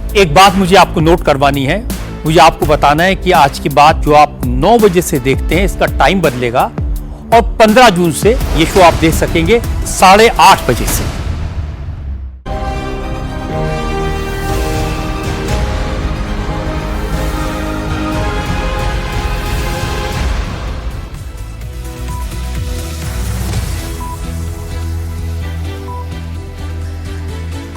एक बात मुझे आपको नोट करवानी है, मुझे आपको बताना है कि आज की बात जो आप 9 बजे से देखते हैं इसका टाइम बदलेगा और 15 जून से ये शो आप देख सकेंगे 8:30 बजे से।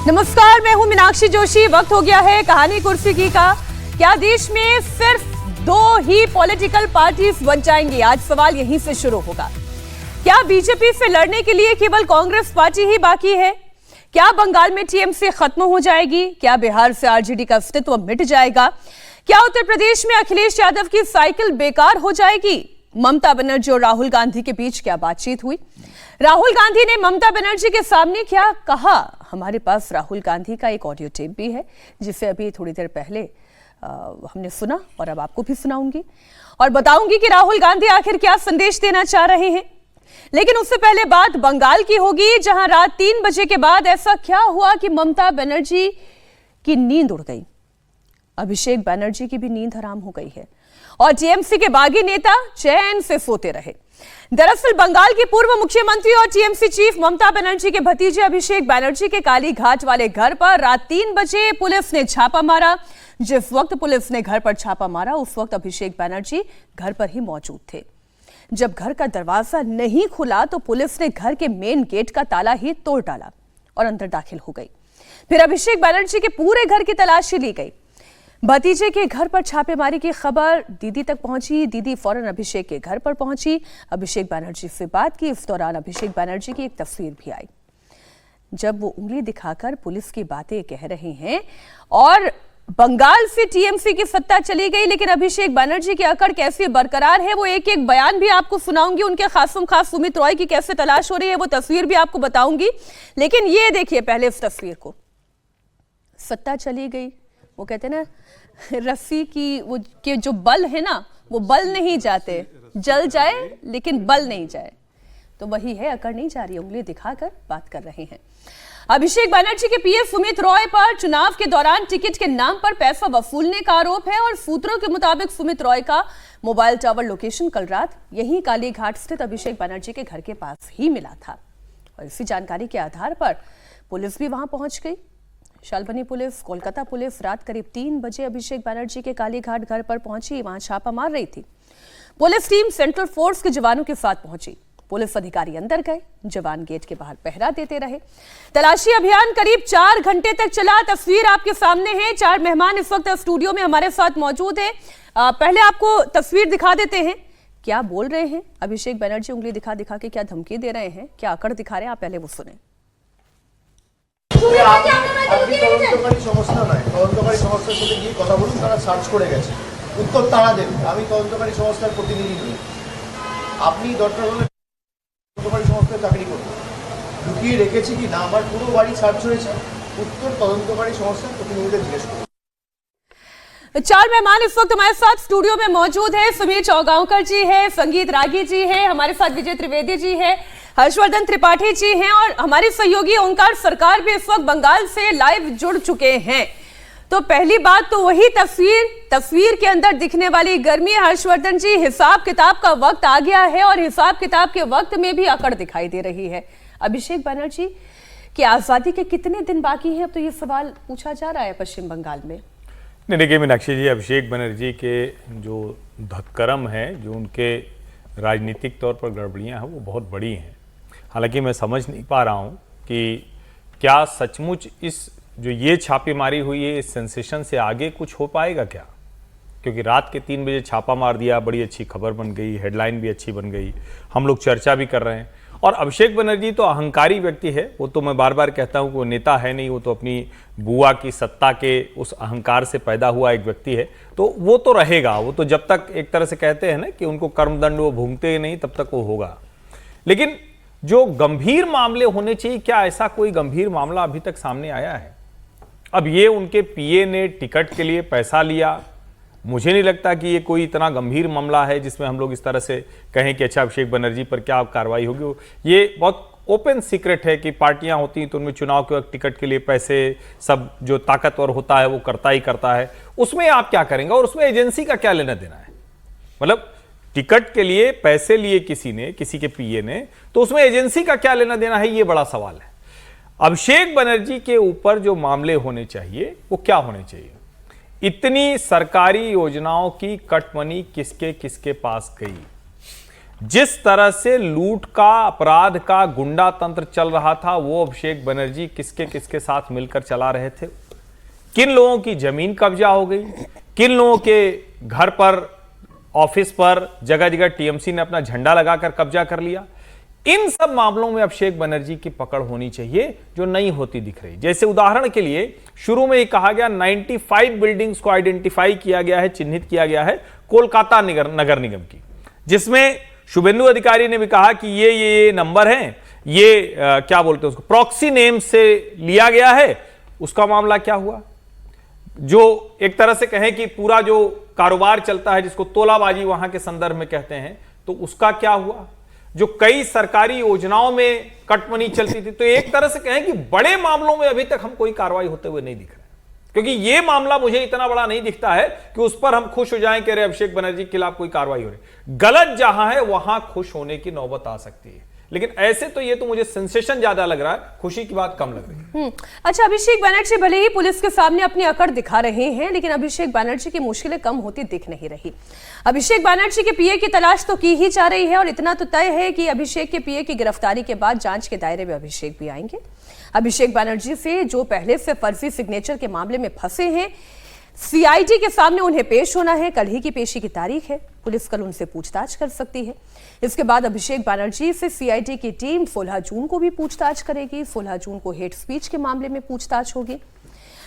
नमस्कार, मैं हूं मीनाक्षी जोशी। वक्त हो गया है कहानी कुर्सी की का। क्या देश में सिर्फ 2 ही पॉलिटिकल पार्टीज बन जाएंगी? आज सवाल यहीं से शुरू होगा। क्या बीजेपी से लड़ने के लिए केवल कांग्रेस पार्टी ही बाकी है? क्या बंगाल में टीएमसी खत्म हो जाएगी? क्या बिहार से आरजेडी का अस्तित्व मिट जाएगा? क्या उत्तर प्रदेश में अखिलेश यादव की साइकिल बेकार हो जाएगी? ममता बनर्जी और राहुल गांधी के बीच क्या बातचीत हुई? राहुल गांधी ने ममता बनर्जी के सामने क्या कहा? हमारे पास राहुल गांधी का एक ऑडियो टेप भी है जिसे अभी थोड़ी देर पहले हमने सुना और अब आपको भी सुनाऊंगी और बताऊंगी कि राहुल गांधी आखिर क्या संदेश देना चाह रहे हैं। लेकिन उससे पहले बात बंगाल की होगी, जहां रात 3 बजे के बाद ऐसा क्या हुआ कि ममता बनर्जी की नींद उड़ गई। अभिषेक बनर्जी की भी नींद हराम हो गई है और टीएमसी के बागी नेता चैन से सोते रहे। दरअसल बंगाल की पूर्व मुख्यमंत्री और टीएमसी चीफ ममता बनर्जी के भतीजे अभिषेक बनर्जी के काली घाट वाले घर पर रात 3 बजे पुलिस ने छापा मारा। जिस वक्त पुलिस ने घर पर छापा मारा उस वक्त अभिषेक बनर्जी घर पर ही मौजूद थे। जब घर का दरवाजा नहीं खुला तो पुलिस ने घर के मेन गेट का ताला ही तोड़ डाला और अंदर दाखिल हो गई। फिर अभिषेक बनर्जी के पूरे घर की तलाशी ली गई। भतीजे के घर पर छापेमारी की खबर दीदी तक पहुंची। दीदी फौरन अभिषेक के घर पर पहुंची, अभिषेक बनर्जी से बात की। इस दौरान अभिषेक बनर्जी की एक तस्वीर भी आई जब वो उंगली दिखाकर पुलिस की बातें कह रहे हैं और बंगाल से टीएमसी की सत्ता चली गई, लेकिन अभिषेक बनर्जी की अकड़ कैसी बरकरार है वो एक एक बयान भी आपको सुनाऊंगी। उनके खासम खास सुमित रॉय की कैसे तलाश हो रही है वो तस्वीर भी आपको बताऊंगी। लेकिन ये देखिए पहले इस तस्वीर को। सत्ता चली गई, वो कहते हैं ना रस्सी की वो के जो बल है ना वो बल नहीं जाते, जल जाए लेकिन बल नहीं जाए, तो वही है। अकड़ नहीं जा रही, उंगली दिखाकर बात कर रहे हैं। अभिषेक बनर्जी के पीए सुमित रॉय पर चुनाव के दौरान टिकट के नाम पर पैसा वसूलने का आरोप है और सूत्रों के मुताबिक सुमित रॉय का मोबाइल टावर लोकेशन कल रात यही काली घाट स्थित अभिषेक बनर्जी के घर के पास ही मिला था और इसी जानकारी के आधार पर पुलिस भी वहां पहुंच गई। शालबनी पुलिस, कोलकाता पुलिस रात करीब 3 बजे अभिषेक बनर्जी के कालीघाट घर पर पहुंची, वहां छापा मार रही थी। पुलिस टीम सेंट्रल फोर्स के जवानों के साथ पहुंची। पुलिस अधिकारी अंदर गए, जवान गेट के बाहर पहरा देते रहे। तलाशी अभियान करीब 4 घंटे तक चला। तस्वीर आपके सामने है। 4 मेहमान इस वक्त स्टूडियो में हमारे साथ मौजूद हैं। पहले आपको तस्वीर दिखा देते हैं। क्या बोल रहे हैं अभिषेक बनर्जी? उंगली दिखा दिखा के क्या धमकी दे रहे हैं, क्या अकड़ दिखा रहे हैं, आप पहले वो सुने। আপনি তদন্তকারী সংস্থা নয়, তদন্তকারী সংস্থার সাথে গিয়ে কথা বলুন, তারা সার্চ করে গেছে, উত্তর তারা দেবে। আমি তদন্তকারী সংস্থার প্রতিনিধি নই। আপনি দরকার হলে তদন্তকারী সংস্থায় চাকরি করুন। লুকিয়ে রেখেছি কি না আমার পুরো বাড়ি সার্চ হয়েছে, উত্তর তদন্তকারী সংস্থার প্রতিনিধিদের জিজ্ঞেস করুন। 4 मेहमान इस वक्त हमारे साथ स्टूडियो में मौजूद है। समीर चौगांवकर जी है, संगीत रागी जी है, हमारे साथ विजय त्रिवेदी जी है, हर्षवर्धन त्रिपाठी जी हैं और हमारी सहयोगी ओंकार सरकार भी इस वक्त बंगाल से लाइव जुड़ चुके हैं। तो पहली बात तो वही तस्वीर के अंदर दिखने वाली गर्मी। हर्षवर्धन जी, हिसाब किताब का वक्त आ गया है और हिसाब किताब के वक्त में भी अकड़ दिखाई दे रही है। अभिषेक बनर्जी की आजादी के कितने दिन बाकी हैं? अब तो ये सवाल पूछा जा रहा है पश्चिम बंगाल में। नहीं, देखिए मीनाक्षी जी, अभिषेक बनर्जी के जो धक्करम है, जो उनके राजनीतिक तौर पर गड़बड़ियां हैं वो बहुत बड़ी हैं। हालांकि मैं समझ नहीं पा रहा हूं कि क्या सचमुच इस जो ये छापेमारी हुई है इस सेंसेशन से आगे कुछ हो पाएगा क्या? क्योंकि रात के 3 बजे छापा मार दिया, बड़ी अच्छी खबर बन गई, हेडलाइन भी अच्छी बन गई, हम लोग चर्चा भी कर रहे हैं। और अभिषेक बनर्जी तो अहंकारी व्यक्ति है, वो तो मैं बार बार कहता हूं कि वो नेता है नहीं, वो तो अपनी बुआ की सत्ता के उस अहंकार से पैदा हुआ एक व्यक्ति है, तो वो तो रहेगा। वो तो जब तक एक तरह से कहते हैं ना कि उनको कर्मदंड वो भूंगते नहीं तब तक वो होगा। लेकिन जो गंभीर मामले होने चाहिए, क्या ऐसा कोई गंभीर मामला अभी तक सामने आया है? अब ये उनके पीए ने टिकट के लिए पैसा लिया, मुझे नहीं लगता कि ये कोई इतना गंभीर मामला है जिसमें हम लोग इस तरह से कहें कि अच्छा अभिषेक बनर्जी पर क्या कार्रवाई होगी। ये बहुत ओपन सीक्रेट है कि पार्टियां होती हैं तो उनमें चुनाव के वक्त टिकट के लिए पैसे सब जो ताकतवर होता है वो करता ही करता है, उसमें आप क्या करेंगे और उसमें एजेंसी का क्या लेना देना है? मतलब टिकट के लिए पैसे लिए किसी ने, किसी के पीए ने, तो उसमें एजेंसी का क्या लेना देना है, ये बड़ा सवाल है। अभिषेक बनर्जी के ऊपर जो मामले होने चाहिए वो क्या होने चाहिए? इतनी सरकारी योजनाओं की कट मनी किसके किसके पास गई? जिस तरह से लूट का, अपराध का गुंडा तंत्र चल रहा था, वो अभिषेक बनर्जी किसके किसके साथ मिलकर चला रहे थे? किन लोगों की जमीन कब्जा हो गई, किन लोगों के घर पर, ऑफिस पर, जगह जगह टीएमसी ने अपना झंडा लगाकर कब्जा कर लिया? इन सब मामलों में अभिषेक बनर्जी की पकड़ होनी चाहिए, जो नहीं होती दिख रही। जैसे उदाहरण के लिए शुरू में ही कहा गया 95 बिल्डिंग्स को आइडेंटिफाई किया गया है, चिन्हित किया गया है कोलकाता नगर निगम की, जिसमें शुभेंदु अधिकारी ने भी कहा कि ये नंबर हैं, ये क्या बोलते हैं उसको, प्रॉक्सी नेम से लिया गया है। उसका मामला क्या हुआ? जो एक तरह से कहें कि पूरा जो कारोबार चलता है, जिसको तोलाबाजी वहां के संदर्भ में कहते हैं, तो उसका क्या हुआ? जो कई सरकारी योजनाओं में कटमनी चलती थी, तो एक तरह से कहें कि बड़े मामलों में अभी तक हम कोई कार्रवाई होते हुए नहीं दिख रहे, क्योंकि यह मामला मुझे इतना बड़ा नहीं दिखता है कि उस पर हम खुश हो जाएं कि अरे अभिषेक बनर्जी के खिलाफ कोई कार्रवाई हो रही। गलत जहां है वहां खुश होने की नौबत आ सकती है, लेकिन ऐसे तो ये तो मुझे सेंसेशन ज्यादा लग रहा है, खुशी की बात कम लग रही है। अच्छा, अभिषेक बनर्जी भले ही पुलिस के सामने अपनी अकड़ दिखा रहे हैं, लेकिन अभिषेक बनर्जी की मुश्किलें कम होती दिख नहीं रही। अभिषेक बनर्जी के पीए की तलाश तो की ही जा रही है, और इतना तो तय है कि अभिषेक के पीए की गिरफ्तारी के बाद जांच के दायरे में अभिषेक भी आएंगे। अभिषेक बनर्जी से जो पहले से फर्जी सिग्नेचर के मामले में फंसे हैं, सीआईडी के सामने उन्हें पेश होना है। कल ही की पेशी की तारीख है, पुलिस कल उनसे पूछताछ कर सकती है। इसके बाद अभिषेक बनर्जी से सीआईडी की टीम 16 जून को भी पूछताछ करेगी। 16 जून को हेट स्पीच के मामले में पूछताछ होगी।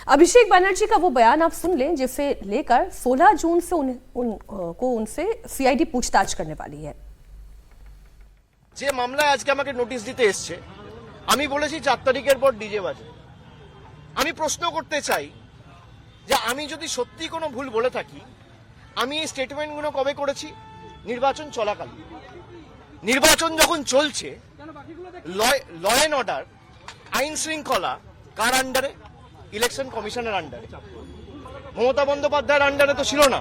अभिषेक बनर्जी का वो बयान आप सुन लें जिसे लेकर 16 जून से उनसे सीआईडी पूछताछ करने वाली है। যে মামলায় আজকে আমাকে নোটিশ দিতে এসছে, আমি বলেছি 4 তারিখের পর ডিজে বাজে। আমি প্রশ্ন করতে চাই যে আমি যদি সত্যি কোনো ভুল বলে থাকি, আমি এই স্টেটমেন্টগুলো কবে করেছি? নির্বাচন চলাকালীন। নির্বাচন যখন চলছে, ল অ্যান্ড অর্ডার, আইন শৃঙ্খলা কার আন্ডারে? ইলেকশন কমিশনের আন্ডারে। মমতা বন্দ্যোপাধ্যায়ের আন্ডারে তো ছিল না।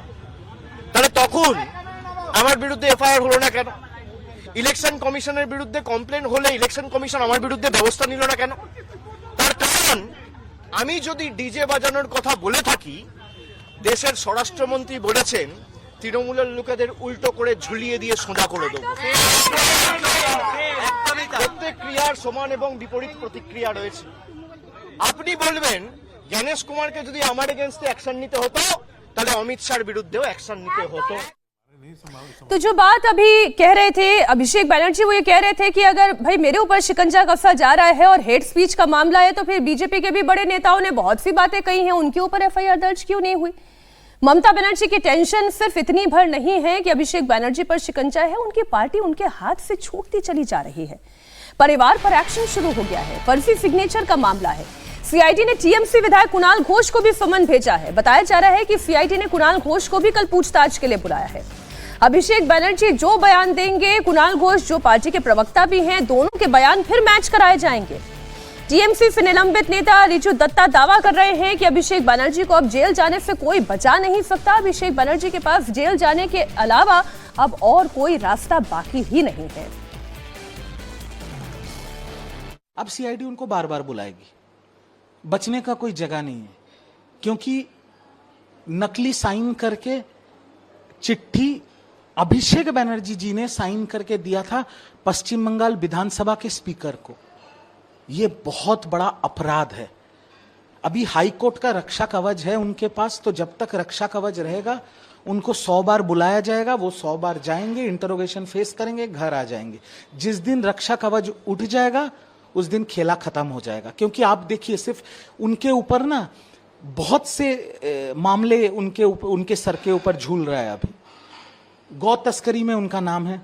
তাহলে তখন আমার বিরুদ্ধে এফআইআর হলো না কেন? ইলেকশন কমিশনের বিরুদ্ধে কমপ্লেন হলে ইলেকশন কমিশন আমার বিরুদ্ধে ব্যবস্থা নিল না কেন? তার কারণ আমি যদি ডিজে বাজানোর কথা বলে থাকি, দেশের স্বরাষ্ট্রমন্ত্রী বলেছেন তৃণমূলের লোকেদের উল্টো করে ঝুলিয়ে দিয়ে সোজা করে দেবো। প্রত্যেক ক্রিয়ার সমান এবং বিপরীত প্রতিক্রিয়া রয়েছে। আপনি বলবেন জ্ঞানেশ কুমারকে যদি আমার এগেইনস্টে অ্যাকশন নিতে হতো, তাহলে অমিত শাহর বিরুদ্ধেও অ্যাকশন নিতে হতো। तो जो बात अभी कह रहे थे अभिषेक बनर्जी, वो ये कह रहे थे कि अगर भाई मेरे ऊपर शिकंजा कसा जा रहा है और हेट स्पीच का मामला है, तो फिर बीजेपी के भी बड़े नेताओं ने बहुत सी बातें कही हैं, उनके ऊपर एफआईआर दर्ज क्यों नहीं हुई? ममता बनर्जी की टेंशन सिर्फ इतनी भर नहीं है कि अभिषेक बनर्जी पर शिकंजा है, उनकी पार्टी उनके हाथ से छूटती चली जा रही है। परिवार पर एक्शन शुरू हो गया है। फर्जी सिग्नेचर का मामला है। सीआईडी ने टीएमसी विधायक कुणाल घोष को भी समन भेजा है। बताया जा रहा है कि सीआईडी ने कुणाल घोष को भी कल पूछताछ के लिए बुलाया है। अभिषेक बनर्जी जो बयान देंगे, कुणाल घोष जो पार्टी के प्रवक्ता भी हैं, दोनों के बयान फिर मैच कराए जाएंगे। टीएमसी से निलंबित नेता रिजू दत्ता दावा कर रहे हैं कि अभिषेक बनर्जी को अब जेल जाने से कोई बचा नहीं सकता। अभिषेक बनर्जी के पास जेल जाने के अलावा अब और कोई रास्ता बाकी ही नहीं है। अब सीआईडी उनको बार बार बुलाएगी, बचने का कोई जगह नहीं है, क्योंकि नकली साइन करके चिट्ठी अभिषेक बनर्जी जी ने साइन करके दिया था पश्चिम बंगाल विधानसभा के स्पीकर को। यह बहुत बड़ा अपराध है। अभी हाई कोर्ट का रक्षा कवच है उनके पास, तो जब तक रक्षा कवच रहेगा उनको 100 बार बुलाया जाएगा, वो 100 बार जाएंगे, इंटरोगेशन फेस करेंगे, घर आ जाएंगे। जिस दिन रक्षा कवच उठ जाएगा उस दिन खेला खत्म हो जाएगा। क्योंकि आप देखिए, सिर्फ उनके ऊपर ना बहुत से मामले उनके सर के ऊपर झूल रहा है। अभी गौ तस्करी में उनका नाम है,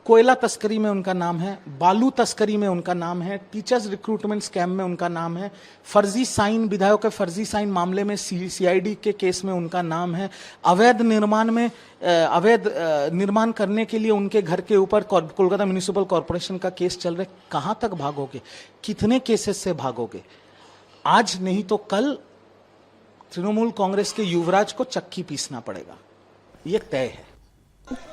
कोयला तस्करी में उनका नाम है, बालू तस्करी में उनका नाम है, टीचर्स रिक्रूटमेंट स्कैम में उनका नाम है, फर्जी साइन, विधायक के फर्जी साइन मामले में सीआईडी के केस में उनका नाम है, अवैध निर्माण करने के लिए उनके घर के ऊपर कोलकाता म्युनिसिपल कॉरपोरेशन का केस चल रहा है। कहां तक भागोगे? कितने केसेस से भागोगे? आज नहीं तो कल तृणमूल कांग्रेस के युवराज को चक्की पीसना पड़ेगा, ये तय है।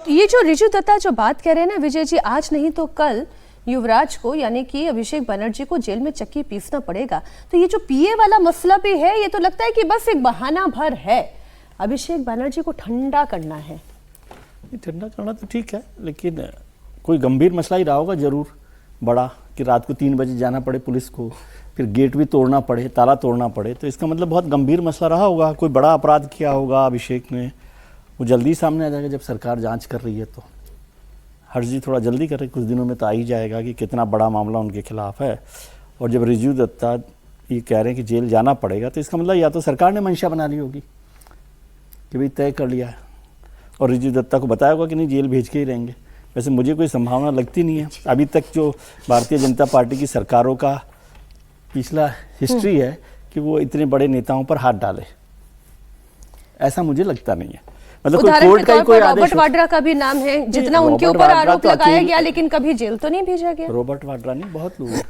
ये जो रिजू दत्ता जो बात कह रहे हैं ना विजय जी, आज नहीं तो कल युवराज को यानी कि अभिषेक बनर्जी को जेल में चक्की पीसना पड़ेगा, तो ये जो पीए वाला मसला भी है, ये तो लगता है कि बस एक बहाना भर है, अभिषेक बनर्जी को ठंडा करना है। ठंडा करना तो ठीक है, लेकिन कोई गंभीर मसला ही रहा होगा जरूर बड़ा, कि रात को 3 बजे जाना पड़े पुलिस को, फिर गेट भी तोड़ना पड़े, ताला तोड़ना पड़े, तो इसका मतलब बहुत गंभीर मसला रहा होगा, कोई बड़ा अपराध किया होगा अभिषेक ने, वो जल्दी सामने आ जाएगा जब सरकार जांच कर रही है। तो हर्ष जी थोड़ा जल्दी करें, कुछ दिनों में तो आ ही जाएगा कि कितना बड़ा मामला उनके खिलाफ है। और जब रिजू दत्ता ये कह रहे हैं कि जेल जाना पड़ेगा, तो इसका मतलब या तो सरकार ने मंशा बना ली होगी कि भाई तय कर लिया है, और रिजू दत्ता को बताया होगा कि नहीं जेल भेज के ही रहेंगे। वैसे मुझे कोई संभावना लगती नहीं है अभी तक, जो भारतीय जनता पार्टी की सरकारों का पिछला हिस्ट्री है कि वो इतने बड़े नेताओं पर हाथ डाले, ऐसा मुझे लगता नहीं है। मतलब कोई कोर्ट का ही कोई आदेश, रॉबर्ट वाड्रा का भी नाम है, जितना उनके ऊपर आरोप लगाया गया, लेकिन कभी जेल तो नहीं भेजा गया। रॉबर्ट वाड्रा नहीं, बहुत लोग हैं,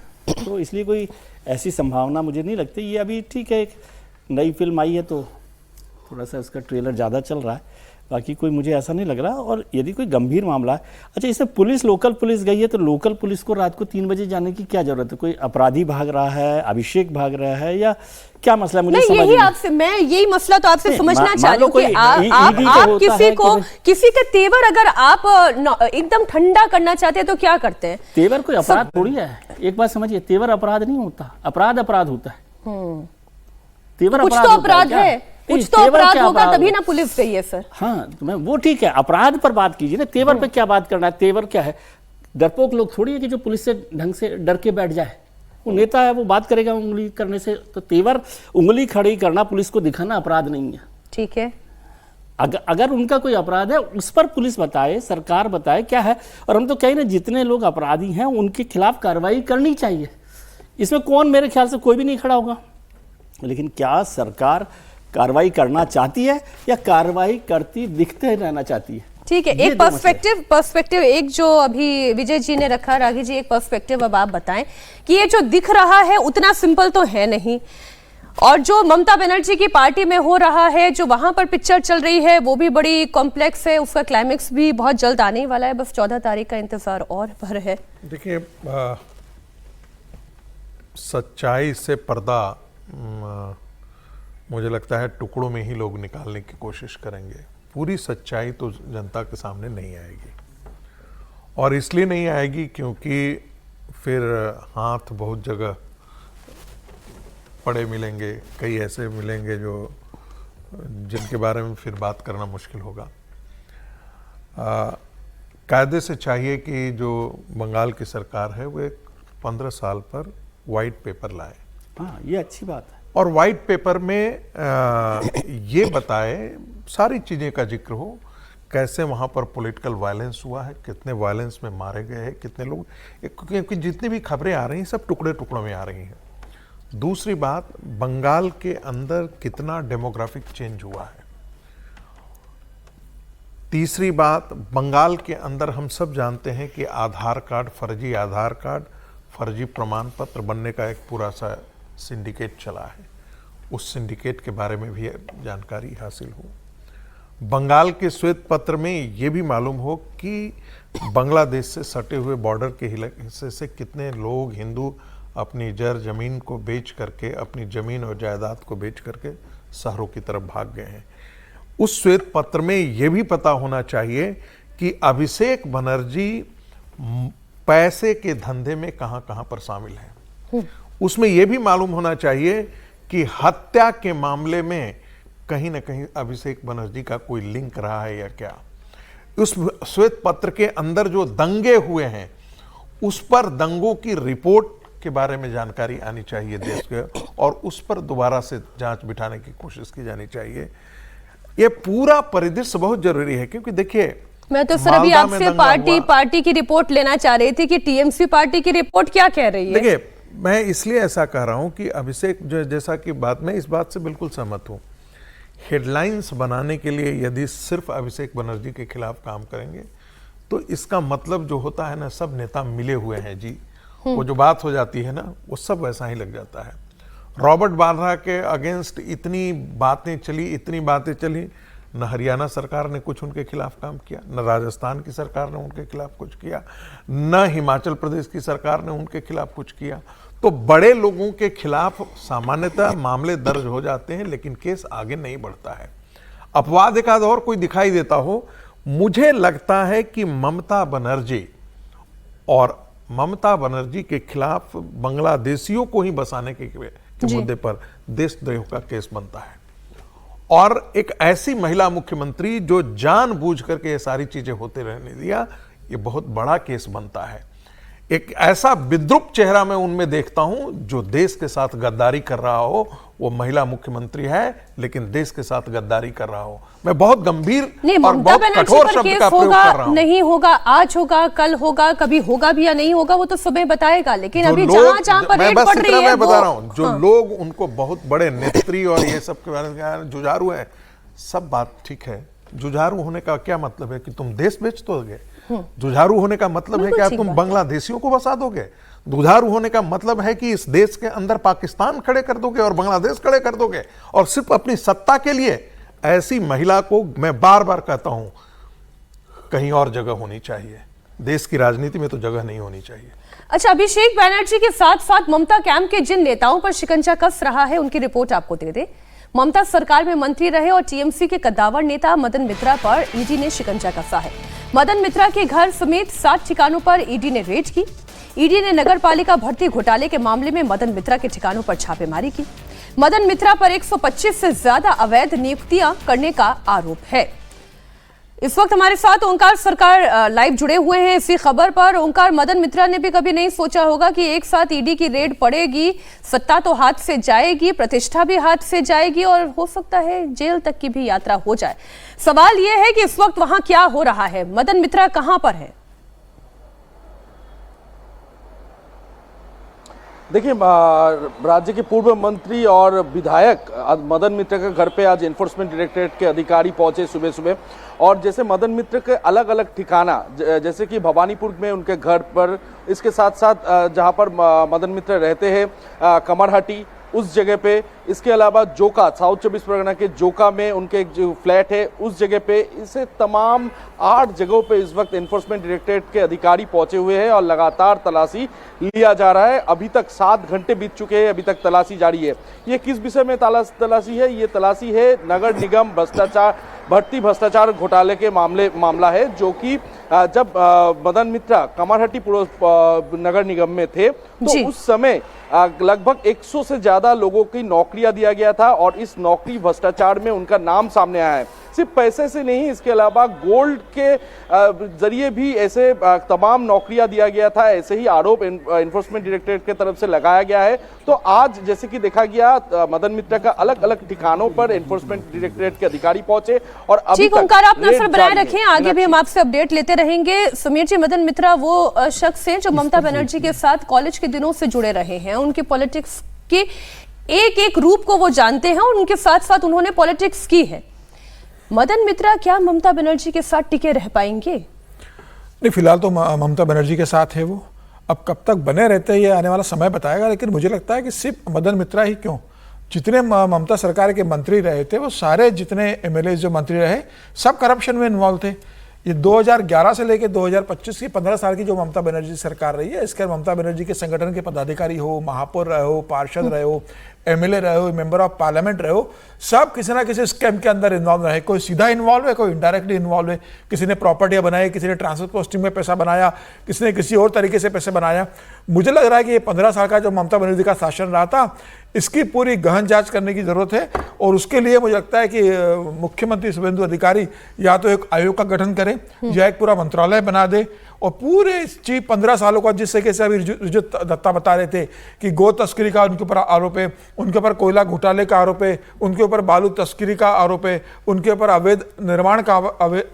तो इसलिए कोई ऐसी संभावना मुझे नहीं लगती। ये अभी ठीक है, एक नई फिल्म आई है तो थोड़ा सा उसका ट्रेलर ज़्यादा चल रहा है, बाकी कोई मुझे ऐसा नहीं लग रहा। और यदि कोई गंभीर मामला है, अच्छा इसमें पुलिस, लोकल पुलिस गई है, तो लोकल पुलिस को रात को 3 बजे जाने की क्या जरूरत है? कोई अपराधी भाग रहा है, अभिषेक भाग रहा है, या क्या मसला है? मुझे नहीं, यही आपसे मैं यही मसला तो आपसे समझना चाह रही हूँ कि आप किसी के तेवर अगर आप एकदम ठंडा करना चाहते हैं तो क्या करते हैं? तेवर कोई अपराध थोड़ी है, एक बात समझिए, तेवर अपराध नहीं होता, अपराध होता है। तेवर कुछ तो अपराध है, कुछ तो अपराध होगा तभी ना पुलिस गई है सर। हाँ, तो मैं वो ठीक है, अपराध पर बात कीजिए ना, तेवर पे क्या बात करना है? तेवर क्या है? डरपोक लोग थोड़ी है कि जो पुलिस से ढंग से डर के बैठ जाए, वो नेता है, वो बात करेगा उंगली करने से। तो तेवर, उंगली खड़ी करना, पुलिस को दिखाना अपराध नहीं है। ठीक है, अगर उनका कोई अपराध है उस पर पुलिस बताए, सरकार बताए क्या है। और हम तो कहीं ना, जितने लोग अपराधी हैं उनके खिलाफ कार्रवाई करनी चाहिए, इसमें कौन, मेरे ख्याल से कोई भी नहीं खड़ा होगा। लेकिन क्या सरकार कार्रवाई करना चाहती है या कार्रवाई करती दिखते रहना चाहती है? ठीक है, एक पर्सपेक्टिव एक जो अभी विजय जी ने रखा, रागी जी एक पर्सपेक्टिव अब आप बताएं कि ये जो दिख रहा है उतना सिंपल तो है नहीं, और जो ममता बनर्जी की पार्टी में हो रहा है, जो वहां पर पिक्चर चल रही है, वो भी बड़ी कॉम्प्लेक्स है, उसका क्लाइमेक्स भी बहुत जल्द आने ही वाला है, बस 14 तारीख का इंतजार और भर है। देखिए, सच्चाई से पर्दा मुझे लगता है टुकड़ों में ही लोग निकालने की कोशिश करेंगे। पूरी सच्चाई तो जनता के सामने नहीं आएगी, और इसलिए नहीं आएगी क्योंकि फिर हाथ बहुत जगह पड़े मिलेंगे, कई ऐसे मिलेंगे जो जिनके बारे में फिर बात करना मुश्किल होगा। कायदे से चाहिए कि जो बंगाल की सरकार है वो एक 15 साल पर वाइट पेपर लाए। हाँ, ये अच्छी बात है। और वाइट पेपर में ये बताए, सारी चीज़ें का जिक्र हो, कैसे वहाँ पर पॉलिटिकल वायलेंस हुआ है, कितने वायलेंस में मारे गए हैं, कितने लोग, क्योंकि जितनी भी खबरें आ रही हैं सब टुकड़े टुकड़ों में आ रही हैं। दूसरी बात, बंगाल के अंदर कितना डेमोग्राफिक चेंज हुआ है। तीसरी बात, बंगाल के अंदर हम सब जानते हैं कि आधार कार्ड, फर्जी प्रमाण पत्र बनने का एक पूरा सा सिंडिकेट चला है। उस सिंडिकेट के बारे में भी जानकारी हासिल हो। बंगाल के श्वेत पत्र में ये भी मालूम हो कि बांग्लादेश से सटे हुए बॉर्डर के हिस्से से कितने लोग, हिंदू, अपनी जमीन को बेच करके, अपनी जमीन और जायदाद को बेच करके शहरों की तरफ भाग गए हैं। उस श्वेत पत्र में यह भी पता होना चाहिए कि अभिषेक बनर्जी पैसे के धंधे में कहां कहां पर शामिल है। उसमें यह भी मालूम होना चाहिए कि हत्या के मामले में कहीं ना कहीं अभिषेक बनर्जी का कोई लिंक रहा है या क्या। उस श्वेत पत्र के अंदर जो दंगे हुए हैं, उस पर दंगों की रिपोर्ट के बारे में जानकारी आनी चाहिए देश के, और उस पर दोबारा से जांच बिठाने की कोशिश की जानी चाहिए। यह पूरा परिदृश्य बहुत जरूरी है, क्योंकि देखिए, मैं तो सर अभी मालदा में आपसे दंगा हुआ। पार्टी की रिपोर्ट लेना चाह रही थी कि टीएमसी पार्टी की रिपोर्ट क्या कह रही है। देखिए, मैं इसलिए ऐसा कह रहा हूं कि अभिषेक जो जैसा कि बात, मैं इस बात से बिल्कुल सहमत हूं। हेडलाइंस बनाने के लिए यदि सिर्फ अभिषेक बनर्जी के खिलाफ काम करेंगे तो इसका मतलब जो होता है ना, सब नेता मिले हुए हैं जी, वो जो बात हो जाती है ना, वो सब वैसा ही लग जाता है। रॉबर्ट वाड्रा के अगेंस्ट इतनी बातें चली, न हरियाणा सरकार ने कुछ उनके खिलाफ काम किया, न राजस्थान की सरकार ने उनके खिलाफ कुछ किया, न हिमाचल प्रदेश की सरकार ने उनके खिलाफ कुछ किया। तो बड़े लोगों के खिलाफ सामान्यतः मामले दर्ज हो जाते हैं, लेकिन केस आगे नहीं बढ़ता है। अपवाद एक आध और कोई दिखाई देता हो। मुझे लगता है कि ममता बनर्जी के खिलाफ बांग्लादेशियों को ही बसाने के मुद्दे पर देशद्रोह का केस बनता है, और एक ऐसी महिला मुख्यमंत्री जो जानबूझ करके ये सारी चीजें होते रहने दिया, ये बहुत बड़ा केस बनता है। एक ऐसा विद्रूप चेहरा मैं उनमें देखता हूं जो देश के साथ गद्दारी कर रहा हो। वो महिला मुख्यमंत्री है लेकिन देश के साथ गद्दारी कर रहा हो। मैं बहुत गंभीर और बहुत कठोर शब्द का प्रयोग कर रहा हूं। नहीं होगा, आज होगा, कल होगा, कभी होगा भी या नहीं होगा, वो तो सुबह बताएगा। लेकिन अभी जहां पर रेड पड़ रही है, मैं बता रहा हूं, जो लोग उनको बहुत बड़े नेत्री और ये सब के बारे में जुझारू है, सब बात ठीक है। जुझारू होने का क्या मतलब है कि तुम देश बेच दोगे? जुझारू होने का मतलब है कि आप तुम बांग्लादेशियों को बसा दोगे? जुझारू होने का मतलब है कि इस देश के अंदर पाकिस्तान खड़े कर दोगे और बांग्लादेश खड़े कर दोगे, और सिर्फ अपनी सत्ता के लिए? ऐसी महिला को मैं बार बार कहता हूं, कहीं और जगह होनी चाहिए। देश की राजनीति में तो जगह नहीं होनी चाहिए। अच्छा, अभिषेक बैनर्जी के साथ साथ ममता कैंप के जिन नेताओं पर शिकंजा कस रहा है, उनकी रिपोर्ट आपको दे दे। ममता सरकार में मंत्री रहे और टीएमसी के कद्दावर नेता मदन मित्रा पर ईडी ने शिकंजा कसा है। मदन मित्रा के घर समेत 7 ठिकानों पर ईडी ने रेड की। ईडी ने नगर पालिका भर्ती घोटाले के मामले में मदन मित्रा के ठिकानों पर छापेमारी की। मदन मित्रा पर 125 से ज्यादा अवैध नियुक्तियां करने का आरोप है। इस वक्त हमारे साथ ओंकार सरकार लाइव जुड़े हुए हैं इसी खबर पर। ओंकार, मदन मित्रा ने भी कभी नहीं सोचा होगा कि एक साथ ईडी की रेड पड़ेगी, सत्ता तो हाथ से जाएगी, प्रतिष्ठा भी हाथ से जाएगी और हो सकता है जेल तक की भी यात्रा हो जाए। सवाल यह है कि इस वक्त वहां क्या हो रहा है, मदन मित्रा कहां पर है? देखिए, राज्य के पूर्व मंत्री और विधायक मदन मित्रा के घर पे आज एनफोर्समेंट डायरेक्टरेट के अधिकारी पहुंचे सुबह सुबह, और जैसे मदन मित्रा के अलग अलग ठिकाना, जैसे कि भवानीपुर में उनके घर पर, इसके साथ साथ जहां पर मदन मित्रा रहते हैं कमरहटी, उस जगह पे, इसके अलावा जोका, साउथ 24 परगना के जोका में उनके जो फ्लैट है उस जगह पे, इसे तमाम 8 जगहों पे इस वक्त एनफोर्समेंट डायरेक्टरेट के अधिकारी पहुंचे हुए हैं और लगातार तलाशी लिया जा रहा है। अभी तक 7 घंटे बीत चुके हैं, अभी तक तलाशी जारी है। ये किस विषय में तलाशी है? ये तलाशी है नगर निगम भर्ती भ्रष्टाचार घोटाले के मामला है, जो कि जब मदन मित्रा कमरहटी नगर निगम में थे तो उस समय लगभग 100 से ज्यादा लोगों की नौकरियां दिया गया था, और इस नौकरी भ्रष्टाचार में उनका नाम सामने आया है। सिर्फ पैसे से नहीं, इसके अलावा गोल्ड के जरिए भी ऐसे तमाम नौकरियां दिया गया था, ऐसे ही आरोप एनफोर्समेंट डायरेक्टरेट की तरफ से लगाया गया है। तो आज जैसे कि देखा गया, मदन मित्रा का अलग अलग ठिकानों पर एनफोर्समेंट डायरेक्टरेट के अधिकारी पहुंचे, और अभी तक ओंकार, आप नजर बनाए रखें, आगे भी हम आपसे अपडेट लेते रहेंगे। समीर जी, मदन मित्रा वो शख्स हैं जो ममता बनर्जी के साथ कॉलेज के दिनों से जुड़े रहे हैं, उनके पॉलिटिक्स के एक एक रूप को वो जानते हैं और उनके साथ साथ उन्होंने पॉलिटिक्स की है। मदन मित्रा क्या ममता बनर्जी के साथ टिके रह पाएंगे? नहीं, फिलहाल तो ममता बनर्जी के साथ है वो। अब कब तक बने रहते हैं ये आने वाला समय बताएगा, लेकिन मुझे लगता है कि सिर्फ मदन मित्रा ही क्यों, जितने ममता सरकार के मंत्री रहे थे वो सारे, जितने एमएलए जो मंत्री रहे, सब करप्शन में इन्वॉल्व थे। ये 2011 से लेकर 2025 की 15 साल की जो ममता बनर्जी सरकार रही है, इसके ममता बनर्जी के संगठन के पदाधिकारी हो, महापौर रहे हो, पार्षद रहे हो, एमएलए रहे हो, मेंबर ऑफ पार्लियामेंट रहे हो, सब किसी ना किसी स्कैम के अंदर इन्वॉल्व रहे। कोई सीधा इन्वॉल्व है, कोई इनडायरेक्टली इन्वॉल्व है। किसी ने प्रॉपर्टियां बनाई, किसी ने ट्रांसफर पोस्टिंग में पैसा बनाया, किसी ने किसी और तरीके से पैसे बनाया। मुझे लग रहा है कि ये 15 साल का जो ममता बनर्जी का शासन रहा था, इसकी पूरी गहन जांच करने की जरूरत है, और उसके लिए मुझे लगता है कि मुख्यमंत्री शुभेंदु अधिकारी या तो एक आयोग का गठन करें या एक पूरा मंत्रालय बना दे और पूरे 15 सालों का, जिस तरीके से अभी रिजु दत्ता बता रहे थे कि गो तस्करी का उनके ऊपर आरोप है, उनके ऊपर कोयला घोटाले का आरोप है, उनके ऊपर बालू तस्करी का आरोप है, उनके ऊपर अवैध निर्माण का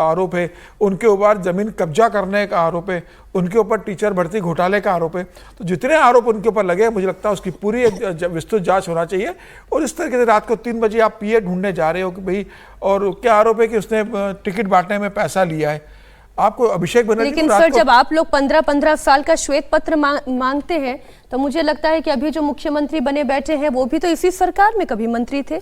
आरोप है, उनके ऊपर जमीन कब्जा करने का आरोप है, उनके ऊपर टीचर भर्ती घोटाले का आरोप है। तो जितने आरोप उनके ऊपर लगे, मुझे लगता है उसकी पूरी एक विस्तृत जांच होना चाहिए। और इस तरीके से रात को 3 बजे आप पीए ढूंढने जा रहे हो कि भाई, और क्या आरोप है कि उसने टिकट बांटने में पैसा लिया है। आपको अभिषेक बनर्जी, लेकिन सर जब आप लोग 15-15 साल का श्वेत पत्र मांगते हैं, तो मुझे लगता है कि अभी जो मुख्यमंत्री बने बैठे हैं वो भी तो इसी सरकार में कभी मंत्री थे।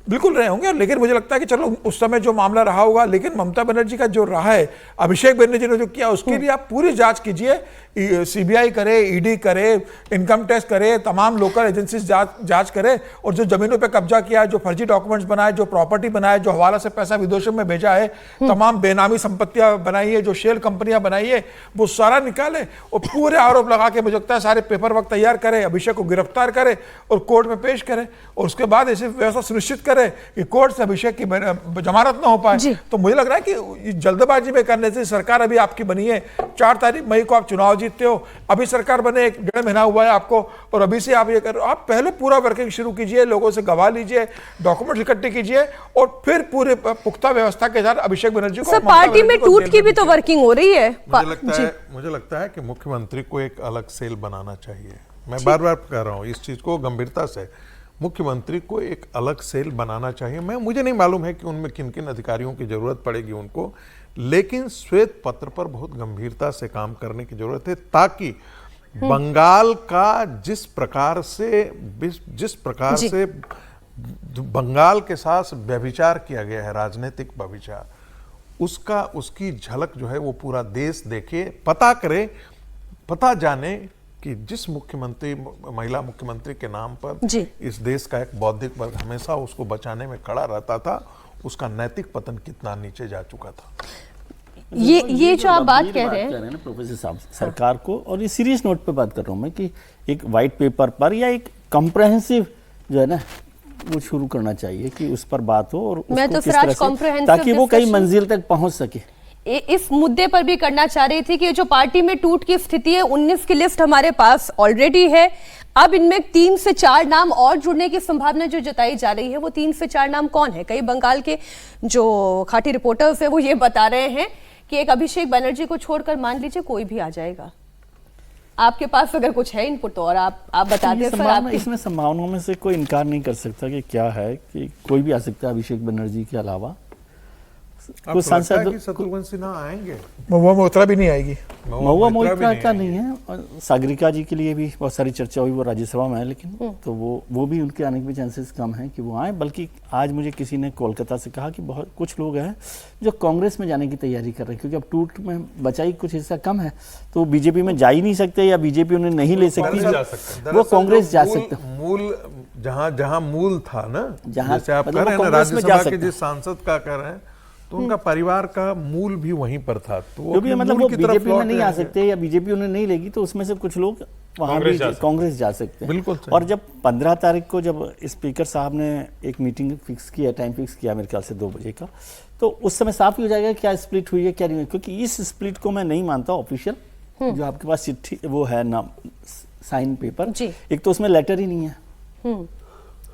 बिल्कुल रहे होंगे, लेकिन मुझे लगता है कि चलो उस समय जो मामला रहा होगा, लेकिन ममता बनर्जी का जो रहा है, अभिषेक बनर्जी ने जो किया, उसके लिए आप पूरी जांच कीजिए। सीबीआई करे, ईडी करे, इनकम टैक्स करे, तमाम लोकल एजेंसीज जांच करे, और जो जमीनों पे कब्जा किया है, जो फर्जी डॉक्यूमेंट्स बनाए, जो प्रॉपर्टी बनाए, जो हवाला से पैसा विदेशों में भेजा है, तमाम बेनामी संपत्तियां बनाई है, जो शेल कंपनियां बनाई है, वो सारा निकाले और पूरे आरोप लगा के मुझे लगता है सारे पेपर वर्क तैयार करे, अभिषेक को गिरफ्तार करे और कोर्ट में पेश करे, और उसके बाद ऐसी व्यवस्था सुनिश्चित करे कि कोर्ट से अभिषेक की जमानत ना हो पाए। तो मुझे लग रहा है कि जल्दबाजी में करने से, सरकार अभी आपकी बनी है, 4 मई को आप चुनाव जीतते हो, अभी सरकार बने 1.5 महीना हुआ है आपको, और अभी से आप ये कर, आप पहले पूरा वर्किंग शुरू कीजिए, लोगों से गवाह लीजिए, डॉक्यूमेंट इकट्ठे कीजिए, और फिर पूरे पुख्ता व्यवस्था के साथ अभिषेक बनर्जी को, पार्टी में टूट की भी तो वर्किंग हो रही है। मुझे लगता है कि मुख्यमंत्री को एक अलग सेल बनाना चाहिए। मैं बार बार कह रहा हूँ इस चीज को गंभीरता से, मुख्यमंत्री को एक अलग सेल बनाना चाहिए। मुझे नहीं मालूम है कि उनमें किन किन अधिकारियों की जरूरत पड़ेगी उनको, लेकिन श्वेत पत्र पर बहुत गंभीरता से काम करने की जरूरत है, ताकि बंगाल का जिस प्रकार से बंगाल के साथ व्यभिचार किया गया है, राजनीतिक व्यभिचार, उसकी झलक जो है वो पूरा देश देखे, पता करे, पता जाने कि जिस महिला मुख्यमंत्री के नाम पर इस देश का एक बौद्धिक वर्ग हमेशा उसको बचाने में खड़ा रहता था, उसका नैतिक पतन कितना नीचे जा चुका था। ये जो आप बात कह रहे हैं ना प्रोफेसर साहब, सरकार को, और ये सीरियस नोट पे बात कर रहा हूँ मैं, कि एक व्हाइट पेपर पर या एक कॉम्प्रहेंसिव जो है ना वो शुरू करना चाहिए कि उस पर बात हो, और मैं तो किस तरह से, ताकि वो कई मंजिल तक पहुंच सके। इस मुद्दे पर भी करना चाह रही थी कि जो पार्टी में टूट की स्थिति है, 19 की लिस्ट हमारे पास ऑलरेडी है। अब इनमें 3 से 4 नाम और जुड़ने की संभावना जो जताई जा रही है, वो 3 से 4 नाम कौन है? कई बंगाल के जो खाटी रिपोर्टर्स है वो ये बता रहे हैं कि एक अभिषेक बनर्जी को छोड़कर मान लीजिए कोई भी आ जाएगा। आपके पास अगर कुछ है इनपुट तो और आप बताते हैं सर। इसमें संभावनाओं में से कोई इनकार नहीं कर सकता कि क्या है, कि कोई भी आ सकता है अभिषेक बनर्जी के अलावा। कुछ सांसद शत्रुघ्न सिन्हा आएंगे, महुआ मोइत्रा भी नहीं आएगी। महुआ मोइत्रा का नहीं है, और सागरिका जी के लिए भी बहुत सारी चर्चा हुई, वो राज्यसभा में है, लेकिन तो वो भी उनके आने के भी चांसेस कम हैं कि वो आए। बल्कि आज मुझे किसी ने कोलकाता से कहा कि बहुत कुछ लोग हैं जो कांग्रेस में जाने की तैयारी कर रहे हैं, क्योंकि अब टूट में बचा ही कुछ हिस्सा कम है, तो बीजेपी में जा ही नहीं सकते, या बीजेपी उन्हें नहीं ले सकती, वो कांग्रेस जा सकते। मूल जहाँ मूल था ना, जैसे आप कह रहे हैं ना, राज्यसभा के जिस सांसद का कह रहे हैं, तो उनका परिवार का मूल भी वहीं पर था, तो वो मतलब वो बीजेपी में नहीं आ सकते, या बीजेपी उन्हें नहीं लेगी, तो उसमें से कुछ लोग वहां भी कांग्रेस जा सकते हैं। बिल्कुल। और जब 15 तारीख को जब स्पीकर साहब ने एक मीटिंग फिक्स किया, टाइम फिक्स किया मेरे ख्याल से 2 बजे का, तो उस समय साफ ही हो जाएगा क्या स्प्लिट हुई है क्या नहीं हुई, क्योंकि इस स्प्लिट को मैं नहीं मानता ऑफिशियल। जो आपके पास चिट्ठी वो है ना, साइन पेपर, एक तो उसमें लेटर ही नहीं है,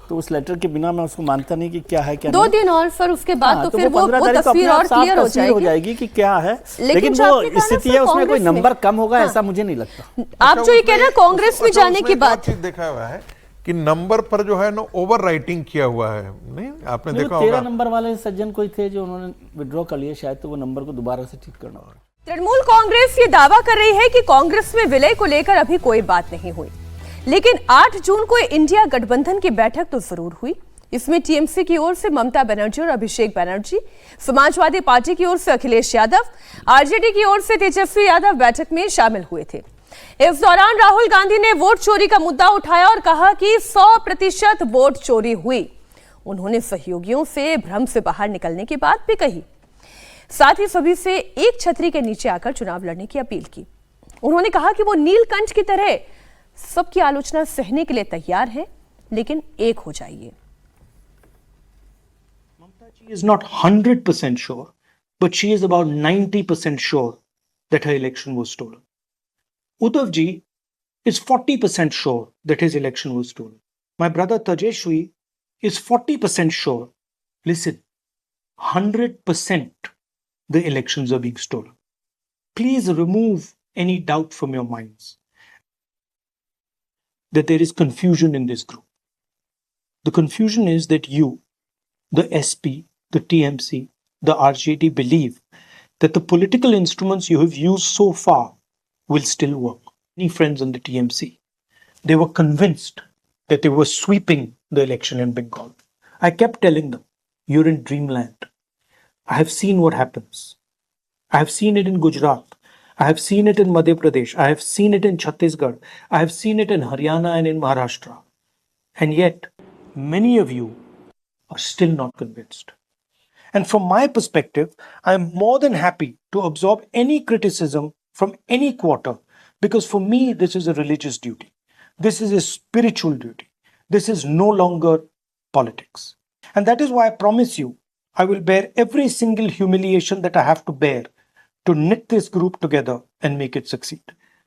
तो उस लेटर के बिना मैं उसको मानता नहीं कि क्या है क्या 2 दिन और सर उसके बाद तो फिर वो तस्वीर और क्लियर हो जाएगी कि क्या है। लेकिन वो स्थिति है, उसमें कोई नंबर कम होगा ऐसा मुझे नहीं लगता। आप जो ये कह रहे हैं कांग्रेस में जाने की बात देखा हुआ है कि नंबर पर जो है ना ओवर राइटिंग किया हुआ है, नहीं आपने देखा होगा। 13 नंबर वाले सज्जन कोई थे जो उन्होंने विड्रॉ कर लिया, शायद तो वो नंबर को दोबारा से ठीक करना होगा। तृणमूल कांग्रेस ये दावा कर रही है कि कांग्रेस में विलय को लेकर अभी कोई बात नहीं हुई, लेकिन 8 जून को इंडिया गठबंधन की बैठक तो जरूर हुई। इसमें टीएमसी की ओर से ममता बनर्जी और अभिषेक बनर्जी, समाजवादी पार्टी की ओर से अखिलेश यादव, आरजेडी की ओर से तेजस्वी यादव बैठक में शामिल हुए थे। इस दौरान राहुल गांधी ने वोट चोरी का मुद्दा उठाया और कहा कि 100% वोट चोरी हुई। उन्होंने सहयोगियों से भ्रम से बाहर निकलने की बात भी कही, साथ ही सभी से एक छतरी के नीचे आकर चुनाव लड़ने की अपील की। उन्होंने कहा कि वो नीलकंठ की तरह सबकी आलोचना सहने के लिए तैयार है, लेकिन एक हो जाइए। Mamta ji is not 100% sure, but she is about 90% sure that her election was stolen. Uddhav ji is 40% sure that his election was stolen. My brother Tejashwi is 40% sure. Listen, 100% the elections are being stolen. Please remove any doubt from your minds that there is confusion in this group. The confusion is that you, the SP, the TMC, the RJD believe that the political instruments you have used so far will still work. Many friends in the TMC, they were convinced that they were sweeping the election in Bengal. I kept telling them, you're in dreamland. I have seen what happens. I have seen it in Gujarat. I have seen it in Madhya Pradesh. I have seen it in Chhattisgarh. I have seen it in Haryana and in Maharashtra. And yet, many of you are still not convinced. And from my perspective, I am more than happy to absorb any criticism from any quarter, because for me, this is a religious duty. This is a spiritual duty. This is no longer politics. And that is why I promise you, I will bear every single humiliation that I have to bear to knit this group together and make it succeed.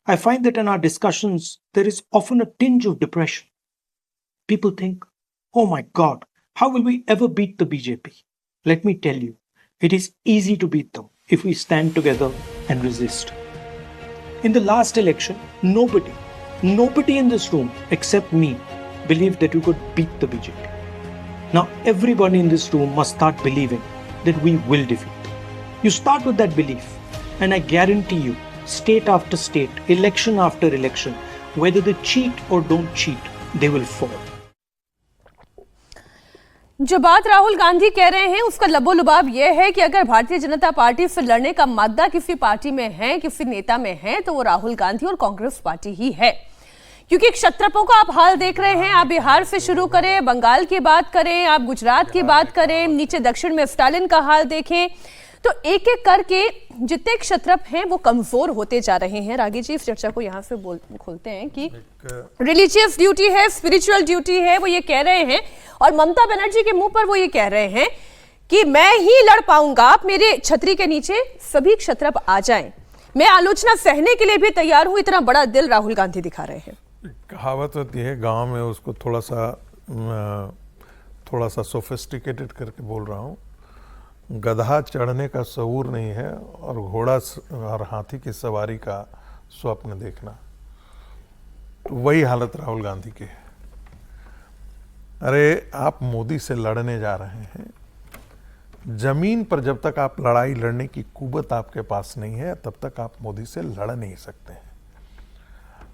I find that in our discussions, there is often a tinge of depression. People think, oh my God, how will we ever beat the BJP? Let me tell you, it is easy to beat them if we stand together and resist. In the last election, nobody in this room except me believed that we could beat the BJP. Now everybody in this room must start believing that we will defeat them. You start with that belief, and I guarantee you, state after state, election after election, whether they cheat or don't cheat, they will fall. जो बात राहुल गांधी कह रहे हैं उसका लबोलुबाब यह है कि अगर भारतीय जनता पार्टी से लड़ने का मादा किसी पार्टी में है, किसी नेता में है, तो वो राहुल गांधी और कांग्रेस पार्टी ही है। क्योंकि क्षत्रपों का आप हाल देख रहे हैं, आप बिहार से शुरू करें, बंगाल की बात करें, आप गुजरात की बात करें, नीचे दक्षिण में स्टालिन का हाल देखें, तो एक एक करके जितने क्षत्रप हैं वो कमजोर होते जा रहे हैं। रागी जी इस चर्चा को यहाँ से खोलते हैं कि रिलीजियस ड्यूटी है, स्पिरिचुअल ड्यूटी है, वो ये कह रहे हैं, और ममता बनर्जी के मुंह पर वो ये कह रहे हैं कि मैं ही लड़ पाऊंगा, आप मेरे छतरी के नीचे सभी क्षत्रप आ जाएं, मैं आलोचना सहने के लिए भी तैयार हूं। इतना बड़ा दिल राहुल गांधी दिखा रहे हैं। कहावत होती है गांव में, उसको थोड़ा सा सोफिस्टिकेटेड करके बोल रहा हूँ, गधा चढ़ने का शऊर नहीं है और घोड़ा और हाथी की सवारी का स्वप्न देखना। तो वही हालत राहुल गांधी की है। अरे आप मोदी से लड़ने जा रहे हैं, जमीन पर जब तक आप लड़ाई लड़ने की कुवत आपके पास नहीं है तब तक आप मोदी से लड़ नहीं सकते हैं।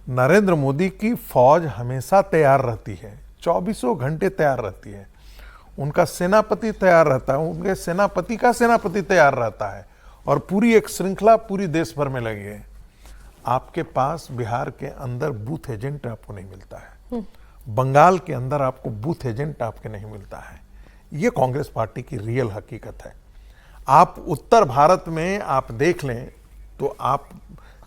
नरेंद्र मोदी की फौज हमेशा तैयार रहती है, 24 घंटे तैयार रहती है, उनका सेनापति तैयार रहता है, उनके सेनापति का सेनापति तैयार रहता है, और पूरी एक श्रृंखला पूरी देश भर में लगी है। आपके पास बिहार के अंदर बूथ एजेंट आपको नहीं मिलता है, बंगाल के अंदर आपको बूथ एजेंट आपके नहीं मिलता है। ये कांग्रेस पार्टी की रियल हकीकत है। आप उत्तर भारत में आप देख लें तो आप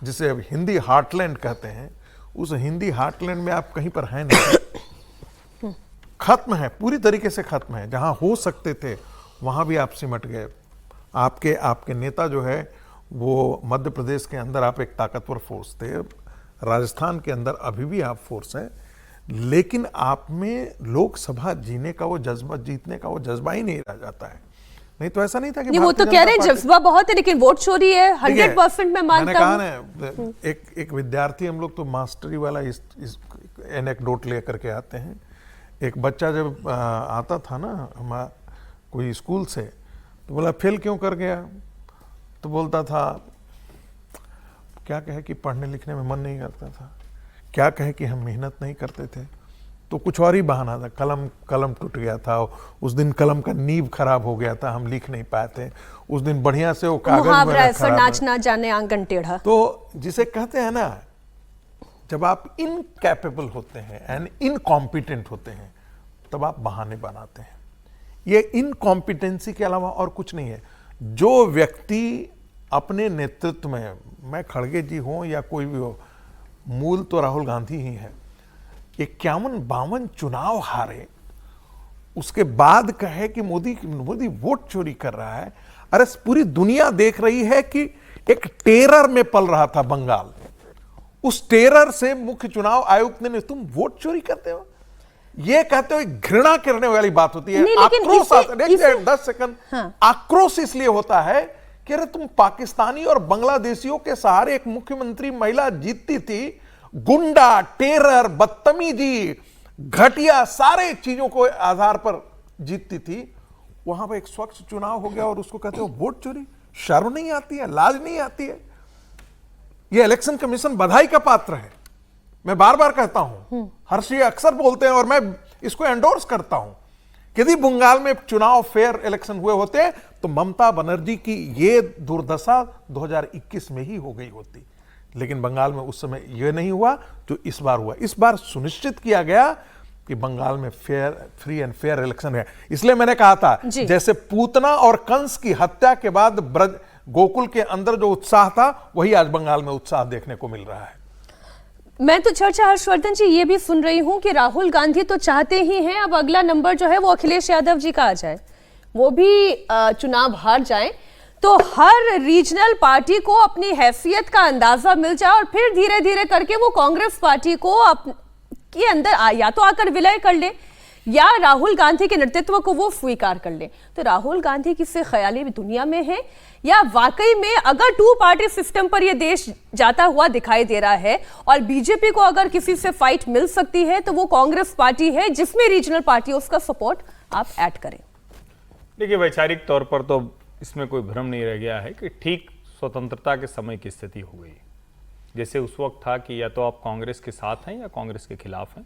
जिसे अब हिंदी हार्टलैंड कहते हैं, उस हिंदी हार्टलैंड में आप कहीं पर हैं नहीं, खत्म है, पूरी तरीके से खत्म है। जहां हो सकते थे वहां भी आप सिमट गए। आपके नेता जो है वो मध्य प्रदेश के अंदर आप एक ताकतवर फोर्स थे, राजस्थान के अंदर अभी भी आप फोर्स हैं, लेकिन आप में लोकसभा जीने का वो जज्बा, जीतने का वो जज्बा ही नहीं रह जाता है। नहीं तो ऐसा नहीं था कि वो तो कह रहे हैं जज्बा बहुत है लेकिन वोट चोरी है, 100% मैं मानता हूं। मैंने कहा एक विद्यार्थी, हम लोग तो मास्टरी वाला इस एनेक्डोट लेकर के आते हैं। एक बच्चा जब आता था ना हमारा कोई स्कूल से, तो बोला फेल क्यों कर गया, तो बोलता था क्या कहे कि पढ़ने लिखने में मन नहीं करता था, क्या कहे कि हम मेहनत नहीं करते थे, तो कुछ और ही बहाना था, कलम टूट गया था, उस दिन कलम का नींव खराब हो गया था, हम लिख नहीं पाए थे, उस दिन बढ़िया से वो कागज में खराब नाच ना जाने आंगन टेढ़ा। तो जिसे कहते हैं ना, जब आप इनकैपेबल होते हैं एंड इनकॉम्पिटेंट होते हैं तब आप बहाने बनाते हैं। ये इनकॉम्पिटेंसी के अलावा और कुछ नहीं है। जो व्यक्ति अपने नेतृत्व में, मैं खड़गे जी हो या कोई भी हो, मूल तो राहुल गांधी ही है, 51-52 चुनाव हारे, उसके बाद कहे कि मोदी वोट चोरी कर रहा है। अरे पूरी दुनिया देख रही है कि एक टेरर में पल रहा था बंगाल। उस टेरर से मुख्य चुनाव आयुक्त ने तुम वोट चोरी करते हो, ये कहते हो, घृणा करने वाली बात होती है। आक्रोश 10 सेकंड। हाँ। आक्रोश इसलिए होता है कि अरे तुम पाकिस्तानी और बांग्लादेशियों के सहारे एक मुख्यमंत्री महिला जीतती थी, गुंडा, टेरर, बदतमीजी, घटिया सारे चीजों को आधार पर जीतती थी, वहां पर एक स्वच्छ चुनाव हो गया और उसको कहते हो वोट चोरी। शर्म नहीं आती है, लाज नहीं आती है? ये इलेक्शन कमीशन बधाई का पात्र है, मैं बार बार कहता हूं, हर्षी अक्सर बोलते हैं और मैं इसको एंडोर्स करता हूं। यदि बंगाल में चुनाव फेयर इलेक्शन हुए होते तो ममता बनर्जी की ये दुर्दशा 2021 में ही हो गई होती, लेकिन बंगाल में उस समय यह नहीं हुआ जो इस बार हुआ। इस बार सुनिश्चित किया गया कि बंगाल में फ्री एंड फेयर इलेक्शन है। इसलिए मैंने कहा था जैसे पूतना और कंस की हत्या के बाद ब्रज गोकुल के अंदर जो उत्साह था, वही आज बंगाल में उत्साह देखने को मिल रहा है। मैं तो चर्चा हर्षवर्धन जी ये भी सुन रही हूं कि राहुल गांधी तो चाहते ही हैं अब अगला नंबर जो है वो अखिलेश यादव जी का आ जाए, वो भी चुनाव हार जाएं तो हर रीजनल पार्टी को अपनी हैसियत का अंदाजा मिल जाए और फिर धीरे धीरे करके वो कांग्रेस पार्टी को के अंदर या तो आकर विलय कर ले या राहुल गांधी के नेतृत्व को वो स्वीकार कर ले। तो राहुल गांधी किसी ख्याली दुनिया में है या वाकई में अगर टू पार्टी सिस्टम पर ये देश जाता हुआ दिखाई दे रहा है और बीजेपी को अगर किसी से फाइट मिल सकती है तो वो कांग्रेस पार्टी है जिसमें रीजनल पार्टी उसका सपोर्ट आप ऐड करें? देखिए, वैचारिक तौर पर तो इसमें कोई भ्रम नहीं रह गया है कि ठीक स्वतंत्रता के समय की स्थिति हो गई। जैसे उस वक्त था कि या तो आप कांग्रेस के साथ हैं या कांग्रेस के खिलाफ हैं,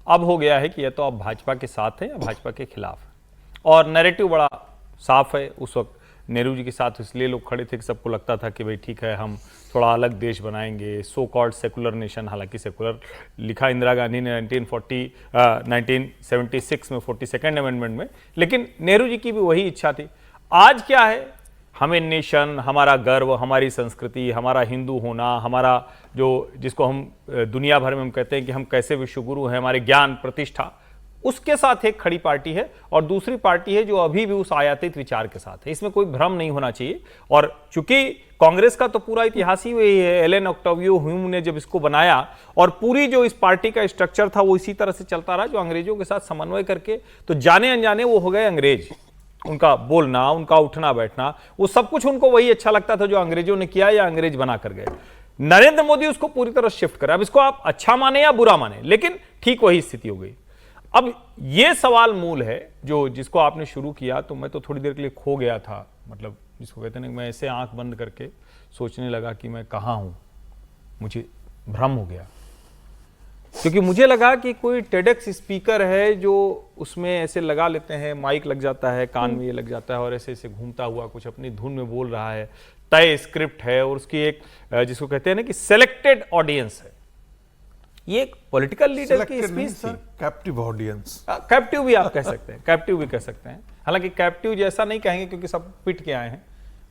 अब हो गया है कि या तो आप भाजपा के साथ हैं या भाजपा के खिलाफ हैं। और नैरेटिव बड़ा साफ है। उस वक्त नेहरू जी के साथ इसलिए लोग खड़े थे कि सबको लगता था कि भाई ठीक है, हम थोड़ा अलग देश बनाएंगे, सो कॉल्ड सेकुलर नेशन। हालांकि सेकुलर लिखा इंदिरा गांधी ने 1976 में 42nd अमेंडमेंट में, लेकिन नेहरू जी की भी वही इच्छा थी। आज क्या है, हमें नेशन, हमारा गर्व, हमारी संस्कृति, हमारा हिंदू होना, हमारा जो जिसको हम दुनिया भर में हम कहते हैं कि हम कैसे विश्वगुरु हैं, हमारे ज्ञान प्रतिष्ठा, उसके साथ एक खड़ी पार्टी है और दूसरी पार्टी है जो अभी भी उस आयातित विचार के साथ है। इसमें कोई भ्रम नहीं होना चाहिए। और चूंकि कांग्रेस का तो पूरा इतिहास ही वही है, एलन ऑक्टावियो ह्यूम ने जब इसको बनाया और पूरी जो इस पार्टी का स्ट्रक्चर था वो इसी तरह से चलता रहा, जो अंग्रेजों के साथ समन्वय करके तो जाने अनजाने वो हो गए अंग्रेज। उनका बोलना, उनका उठना बैठना, वो सब कुछ उनको वही अच्छा लगता था जो अंग्रेजों ने किया या अंग्रेज बना कर गए। नरेंद्र मोदी उसको पूरी तरह शिफ्ट करा। अब इसको आप अच्छा माने या बुरा माने, लेकिन ठीक वही स्थिति हो गई। अब ये सवाल मूल है जो जिसको आपने शुरू किया, तो मैं तो थोड़ी देर के लिए खो गया था, मतलब जिसको कहते हैं मैं ऐसे आंख बंद करके सोचने लगा कि मैं कहाँ हूं, मुझे भ्रम हो गया। क्योंकि मुझे लगा कि कोई टेडेक्स स्पीकर है जो उसमें ऐसे लगा लेते हैं, माइक लग जाता है, कान में ये लग जाता है और ऐसे ऐसे घूमता हुआ कुछ अपनी धुन में बोल रहा है, तय स्क्रिप्ट है और उसकी एक जिसको कहते हैं ना कि सिलेक्टेड ऑडियंस है। ये एक पॉलिटिकल लीडर की स्पीच थी। कैप्टिव ऑडियंस, कैप्टिव भी आप कह सकते हैं, कैप्टिव भी कह सकते हैं। हालांकि कैप्टिव जैसा नहीं कहेंगे क्योंकि सब पिट के आए हैं,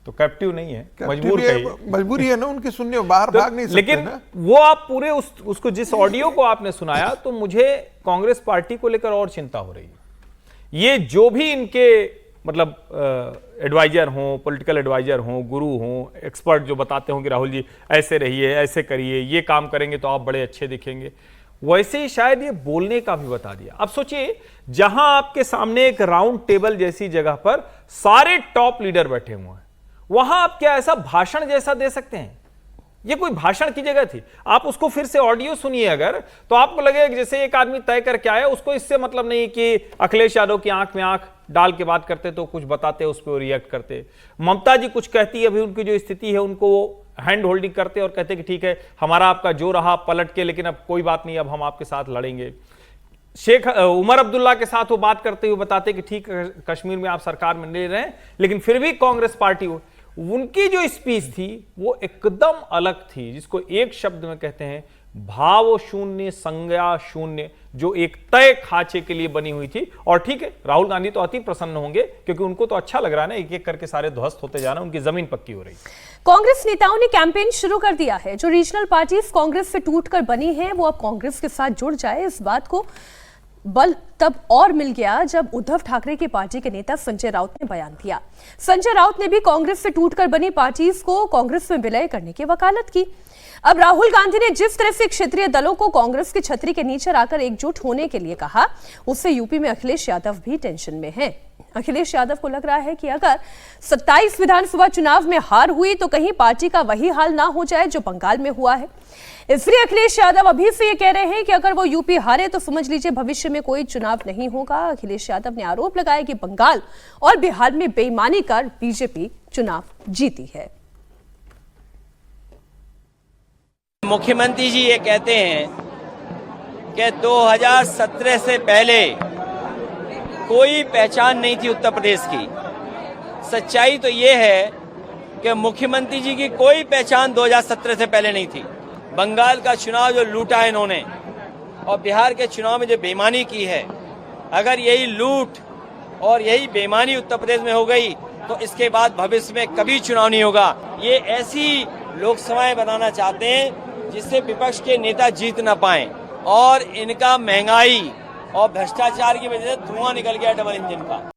तो कैप्टिव नहीं है, मजबूरी है ना उनकी सुनने, बाहर भाग नहीं सकते। लेकिन वो आप पूरे उसको जिस ऑडियो को आपने सुनाया, तो मुझे कांग्रेस पार्टी को लेकर और चिंता हो रही है। ये जो भी इनके मतलब एडवाइजर हों, पॉलिटिकल एडवाइजर हों, गुरु हों, एक्सपर्ट जो बताते हों कि राहुल जी ऐसे रहिए, ऐसे करिए, ये काम करेंगे तो आप बड़े अच्छे दिखेंगे, वैसे ही शायद ये बोलने का भी बता दिया। अब सोचिए, जहां आपके सामने एक राउंड टेबल जैसी जगह पर सारे टॉप लीडर बैठे हुए हैं, वहां आप क्या ऐसा भाषण जैसा दे सकते हैं? ये कोई भाषण की जगह थी। आप उसको फिर से ऑडियो सुनिए अगर, तो आपको लगेगा जैसे एक आदमी तय करके आया, उसको इससे मतलब नहीं कि अखिलेश यादव की आंख में आंख डाल के बात करते तो कुछ बताते, उस पर रिएक्ट करते। ममता जी कुछ कहती है, अभी उनकी जो स्थिति है उनको हैंड होल्डिंग करते और कहते कि ठीक है, हमारा आपका जो रहा पलट के, लेकिन अब कोई बात नहीं, अब हम आपके साथ लड़ेंगे। शेख उमर अब्दुल्ला के साथ वो बात करते हुए बताते कि ठीक कश्मीर में आप सरकार में ले रहे हैं, लेकिन फिर भी कांग्रेस पार्टी, उनकी जो स्पीच थी वो एकदम अलग थी, जिसको एक शब्द में कहते हैं भाव शून्य, संज्ञा शून्य, जो एक तय खांचे के लिए बनी हुई थी। और ठीक है, राहुल गांधी तो अति प्रसन्न होंगे क्योंकि उनको तो अच्छा लग रहा है ना, एक एक करके सारे ध्वस्त होते जाना, उनकी जमीन पक्की हो रही। कांग्रेस नेताओं ने कैंपेन शुरू कर दिया है। जो रीजनल पार्टीज कांग्रेस से टूटकर बनी हैं, वो अब कांग्रेस के साथ जुड़ जाए, इस बात को बल तब और मिल गया जब उद्धव ठाकरे की पार्टी के नेता संजय राउत ने बयान दिया। संजय राउत ने भी कांग्रेस से टूटकर बनी पार्टीज को कांग्रेस में विलय करने की वकालत की। अब राहुल गांधी ने जिस तरह से क्षेत्रीय दलों को कांग्रेस की छतरी के नीचे आकर एकजुट होने के लिए कहा, उससे यूपी में अखिलेश यादव भी टेंशन में हैं। अखिलेश यादव को लग रहा है कि अगर 27 विधानसभा चुनाव में हार हुई तो कहीं पार्टी का वही हाल ना हो जाए जो बंगाल में हुआ है। इसलिए अखिलेश यादव अभी से ये कह रहे हैं कि अगर वो यूपी हारे तो समझ लीजिए भविष्य में कोई चुनाव नहीं होगा। अखिलेश यादव ने आरोप लगाया कि बंगाल और बिहार में बेईमानी कर बीजेपी चुनाव जीती है। मुख्यमंत्री जी ये कहते हैं कि 2017 से पहले कोई पहचान नहीं थी उत्तर प्रदेश की। सच्चाई तो ये है कि मुख्यमंत्री जी की कोई पहचान 2017 से पहले नहीं थी। बंगाल का चुनाव जो लूटा है इन्होंने और बिहार के चुनाव में जो बेईमानी की है, अगर यही लूट और यही बेईमानी उत्तर प्रदेश में हो गई तो इसके बाद भविष्य में कभी चुनाव नहीं होगा। ये ऐसी लोकसभाएं बनाना चाहते हैं जिससे विपक्ष के नेता जीत ना पाएं और इनका महंगाई और भ्रष्टाचार की वजह से धुआं निकल गया डबल इंजन का।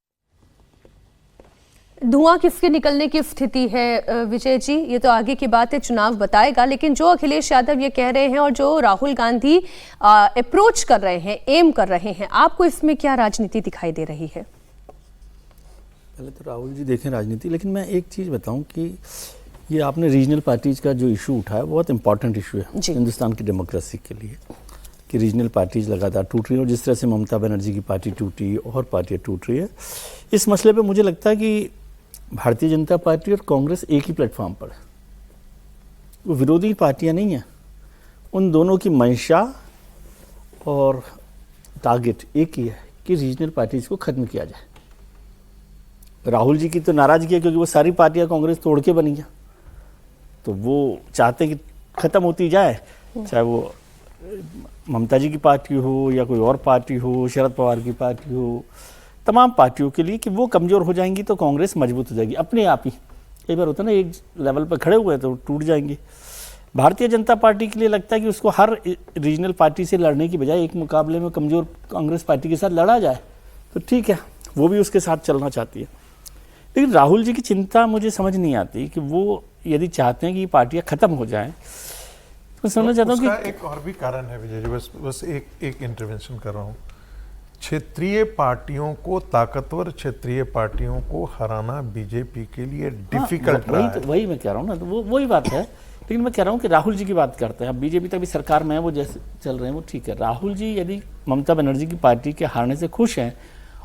धुआं किसके निकलने की स्थिति है विजय जी, ये तो आगे की बात है, चुनाव बताएगा। लेकिन जो अखिलेश यादव ये कह रहे हैं और जो राहुल गांधी अप्रोच कर रहे हैं, एम कर रहे हैं, आपको इसमें क्या राजनीति दिखाई दे रही है? पहले तो राहुल जी देखें राजनीति, लेकिन मैं एक चीज़ बताऊं कि ये आपने रीजनल पार्टीज का जो इशू उठाया बहुत इंपॉर्टेंट इशू है हिंदुस्तान की डेमोक्रेसी के लिए, कि रीजनल पार्टीज लगातार टूट रही है और जिस तरह से ममता बनर्जी की पार्टी टूटी और पार्टियाँ टूट रही है, इस मसले पे मुझे लगता है कि भारतीय जनता पार्टी और कांग्रेस एक ही प्लेटफॉर्म पर है। वो विरोधी पार्टियां नहीं हैं, उन दोनों की मंशा और टारगेट एक ही है कि रीजनल पार्टीज को ख़त्म किया जाए। राहुल जी की तो नाराज़गी है क्योंकि वो सारी पार्टियां कांग्रेस तोड़ के बनी हैं, तो वो चाहते हैं कि ख़त्म होती जाए, चाहे वो ममता जी की पार्टी हो या कोई और पार्टी हो, शरद पवार की पार्टी हो, तमाम पार्टियों के लिए कि वो कमज़ोर हो जाएंगी तो कांग्रेस मजबूत हो जाएगी अपने आप ही। कई बार होता है ना, एक लेवल पर खड़े हुए हैं तो टूट जाएंगे। भारतीय जनता पार्टी के लिए लगता है कि उसको हर रीजनल पार्टी से लड़ने की बजाय एक मुकाबले में कमज़ोर कांग्रेस पार्टी के साथ लड़ा जाए तो ठीक है, वो भी उसके साथ चलना चाहती है। लेकिन राहुल जी की चिंता मुझे समझ नहीं आती कि वो यदि चाहते हैं कि ये पार्टियाँ ख़त्म हो जाएँ तो मैं समझना चाहता हूँ कि एक और भी कारण है विजय जी, बस एक इंटरवेंशन कर रहा हूँ। क्षेत्रीय पार्टियों को, ताकतवर क्षेत्रीय पार्टियों को हराना बीजेपी के लिए डिफिकल्ट रहा है। वही मैं कह रहा हूँ ना, तो वही बात है। लेकिन मैं कह रहा हूँ कि राहुल जी की बात करते हैं, अब बीजेपी तक भी सरकार में है, वो जैसे चल रहे हैं वो ठीक है। राहुल जी यदि ममता बनर्जी की पार्टी के हारने से खुश हैं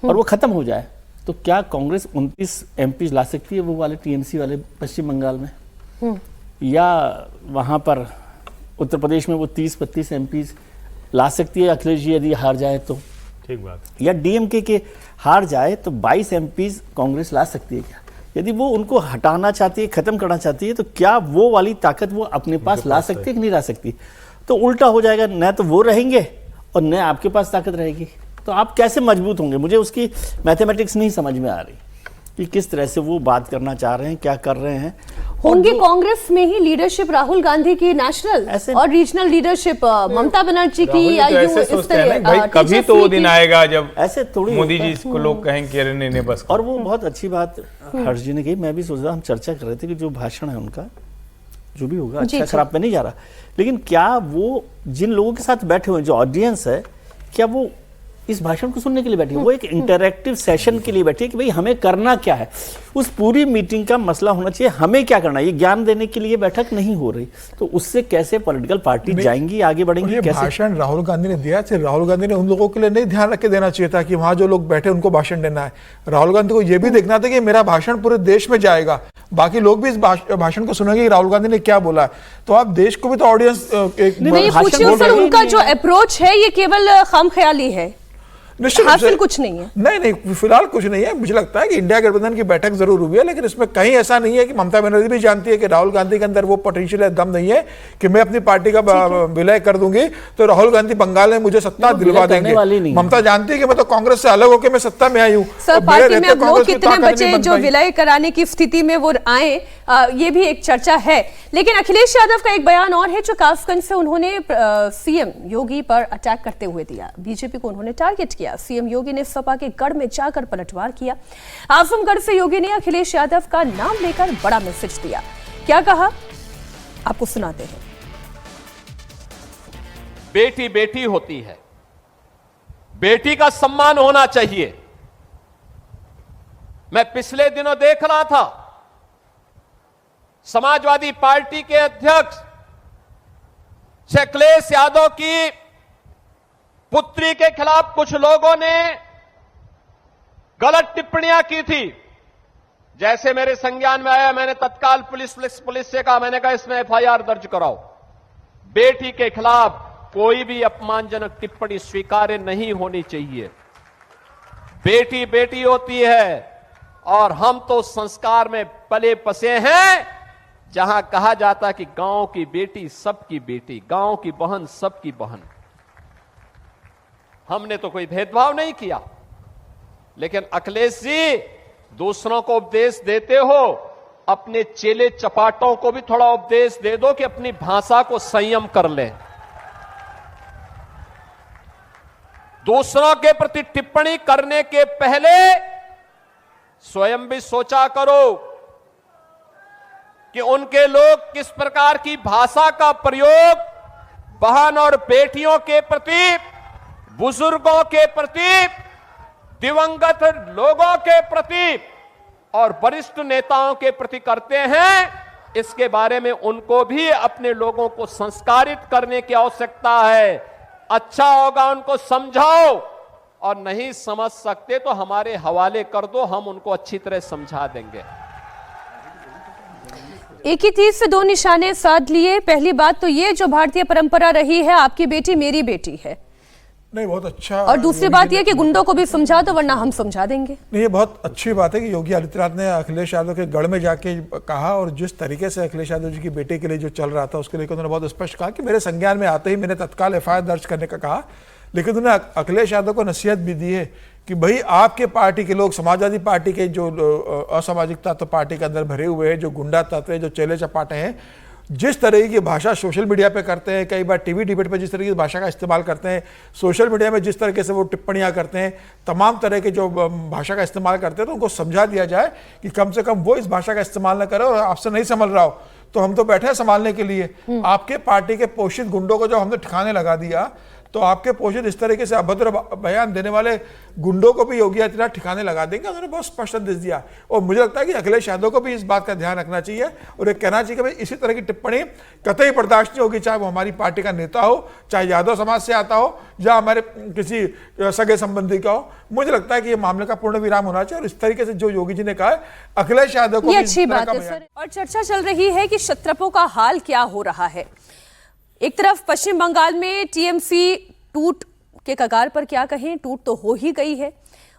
और वो खत्म हो जाए तो क्या कांग्रेस 29 MP ला सकती है, वो वाले TMC वाले पश्चिम बंगाल में, या वहाँ पर उत्तर प्रदेश में वो 30-32 MP ला सकती है अखिलेश जी यदि हार जाए तो? ठीक बात। या DMK के हार जाए तो 22 MP कांग्रेस ला सकती है क्या? यदि वो उनको हटाना चाहती है, खत्म करना चाहती है, तो क्या वो वाली ताकत वो अपने पास ला सकती है कि नहीं ला सकती? तो उल्टा हो जाएगा, न तो वो रहेंगे और न आपके पास ताकत रहेगी, तो आप कैसे मजबूत होंगे? मुझे उसकी मैथमेटिक्स नहीं समझ में आ रही कि किस तरह से वो बात करना चाह रहे हैं, क्या कर रहे हैं। होंगे कांग्रेस में ही लीडरशिप राहुल गांधी की नेशनल और रीजनल लीडरशिप ममता बनर्जी की, या तो ऐसे सोचते हैं ना, भाई कभी तो वो दिन आएगा जब ऐसे थोड़ी मोदी जी को लोग कहेंगे कि अरे नहीं बस। और वो बहुत अच्छी बात हर्ष जी ने कही, मैं भी सोच रहा, हम चर्चा कर रहे थे कि जो भाषण है उनका जो भी होगा अच्छा खराब पे नहीं जा रहा, लेकिन क्या वो जिन लोगों के साथ बैठे हुए जो ऑडियंस है, क्या वो इस भाषण को सुनने के लिए बैठी है? वो एक इंटरैक्टिव सेशन के लिए बैठी है कि भाई हमें करना क्या है। उस पूरी मीटिंग का मसला होना चाहिए हमें क्या करना है, ये ज्ञान देने के लिए बैठक नहीं हो रही। तो उससे कैसे पॉलिटिकल पार्टी जाएंगी, आगे बढ़ेंगी? ये कैसे? भाषण राहुल गांधी ने दिया, सिर्फ राहुल गांधी ने उन लोगों के लिए नहीं ध्यान रख के देना चाहिए था कि वहां जो लोग बैठे उनको भाषण देना है। राहुल गांधी को यह भी देखना था कि मेरा भाषण पूरे देश में जाएगा, बाकी लोग भी इस भाषण को सुनेंगे कि राहुल गांधी ने क्या बोला है। तो आप देश को भी तो ऑडियंस उनका जो अप्रोच है ये केवल खामख्याली है, निश्चित हासिल कुछ नहीं है। नहीं, फिलहाल कुछ नहीं है। मुझे लगता है कि इंडिया गठबंधन की बैठक जरूर हुई है, लेकिन इसमें कहीं ऐसा नहीं है कि ममता बनर्जी भी जानती है कि राहुल गांधी के अंदर वो पोटेंशियल दम नहीं है कि मैं अपनी पार्टी का विलय कर दूंगी तो राहुल गांधी बंगाल में मुझे सत्ता दिलवा देंगे। ममता जानती है कि मैं तो कांग्रेस से अलग होकर मैं सत्ता में आई हूँ। पार्टी में अब लोग कितने बचे जो विलय कराने की स्थिति में वो आए, ये भी एक चर्चा है। लेकिन अखिलेश यादव का एक बयान और है जो कासगंज से उन्होंने CM योगी पर अटैक करते हुए दिया। बीजेपी को उन्होंने टारगेट किया। किया। सीएम योगी ने सपा के गढ़ में जाकर पलटवार किया। आजमगढ़ से योगी ने अखिलेश यादव का नाम लेकर बड़ा मैसेज दिया। क्या कहा, आपको सुनाते हैं। बेटी बेटी होती है, बेटी का सम्मान होना चाहिए। मैं पिछले दिनों देख रहा था, समाजवादी पार्टी के अध्यक्ष अखिलेश यादव की पुत्री के खिलाफ कुछ लोगों ने गलत टिप्पणियां की थी। जैसे मेरे संज्ञान में आया, मैंने तत्काल पुलिस से कहा, मैंने कहा इसमें एफआईआर दर्ज कराओ। बेटी के खिलाफ कोई भी अपमानजनक टिप्पणी स्वीकार्य नहीं होनी चाहिए। बेटी बेटी होती है और हम तो संस्कार में पले बसे हैं, जहां कहा जाता है कि गांव की बेटी सबकी बेटी, गांव की बहन सबकी बहन। हमने तो कोई भेदभाव नहीं किया, लेकिन अखिलेश जी दूसरों को उपदेश देते हो, अपने चेले चपाटों को भी थोड़ा उपदेश दे दो कि अपनी भाषा को संयम कर लें। दूसरों के प्रति टिप्पणी करने के पहले स्वयं भी सोचा करो कि उनके लोग किस प्रकार की भाषा का प्रयोग बहन और बेटियों के प्रति, बुजुर्गों के प्रति, दिवंगत लोगों के प्रति और वरिष्ठ नेताओं के प्रति करते हैं। इसके बारे में उनको भी अपने लोगों को संस्कारित करने की आवश्यकता है। अच्छा होगा उनको समझाओ, और नहीं समझ सकते तो हमारे हवाले कर दो, हम उनको अच्छी तरह समझा देंगे। एक ही तीर से दो निशाने साध लिए। पहली बात तो ये, जो भारतीय परंपरा रही है, आपकी बेटी मेरी बेटी है, नहीं बहुत अच्छा। और दूसरी बात यह कि गुंडों को भी समझा दो, वरना हम समझा देंगे। नहीं, ये बहुत अच्छी बात है कि योगी आदित्यनाथ ने अखिलेश यादव के गढ़ में जाके कहा, और जिस तरीके से अखिलेश यादव जी की बेटे के लिए जो चल रहा था उसके लिए उन्होंने बहुत स्पष्ट कहा कि मेरे संज्ञान में आते ही मैंने तत्काल एफआईआर दर्ज करने का कहा। लेकिन उन्होंने अखिलेश यादव को नसीहत भी दी है कि भाई आपके पार्टी के लोग, समाजवादी पार्टी के जो असामाजिक तत्व पार्टी के अंदर भरे हुए हैं, जो गुंडा तत्व है, जो चेले चपाटे हैं, जिस तरह की भाषा सोशल मीडिया पे करते हैं, कई बार टीवी डिबेट पे जिस तरह की भाषा का इस्तेमाल करते हैं, सोशल मीडिया में जिस तरीके से वो टिप्पणियां करते हैं, तमाम तरह के जो भाषा का इस्तेमाल करते हैं, तो उनको समझा दिया जाए कि कम से कम वो इस भाषा का इस्तेमाल न करें। और आपसे नहीं संभल रहा हो तो हम तो बैठे हैं संभालने के लिए। आपके पार्टी के पोषित गुंडों को जो हमने ठिकाने लगा दिया, तो आपके पोषित इस तरीके से अभद्र बयान देने वाले गुंडों को भी योगी आदित्यनाथ ठिकाने लगा देंगे। उन्होंने बहुत स्पष्ट निर्देश दिया, और मुझे लगता है कि अखिलेश यादव को भी इस बात का ध्यान रखना चाहिए और ये कहना चाहिए कि भाई इसी तरह की टिप्पणी कतई बर्दाश्त नहीं होगी, चाहे वो हमारी पार्टी का नेता हो, चाहे यादव समाज से आता हो, या हमारे किसी सगे संबंधी का हो। मुझे लगता है कि ये मामले का पूर्ण विराम होना चाहिए, और इस तरीके से जो योगी जी ने कहा है अखिलेश यादव को, ये अच्छी बात है सर। और चर्चा चल रही है कि क्षत्रपों का हाल क्या हो रहा है। एक तरफ पश्चिम बंगाल में टीएमसी टूट के कगार पर, क्या कहें, टूट तो हो ही गई है।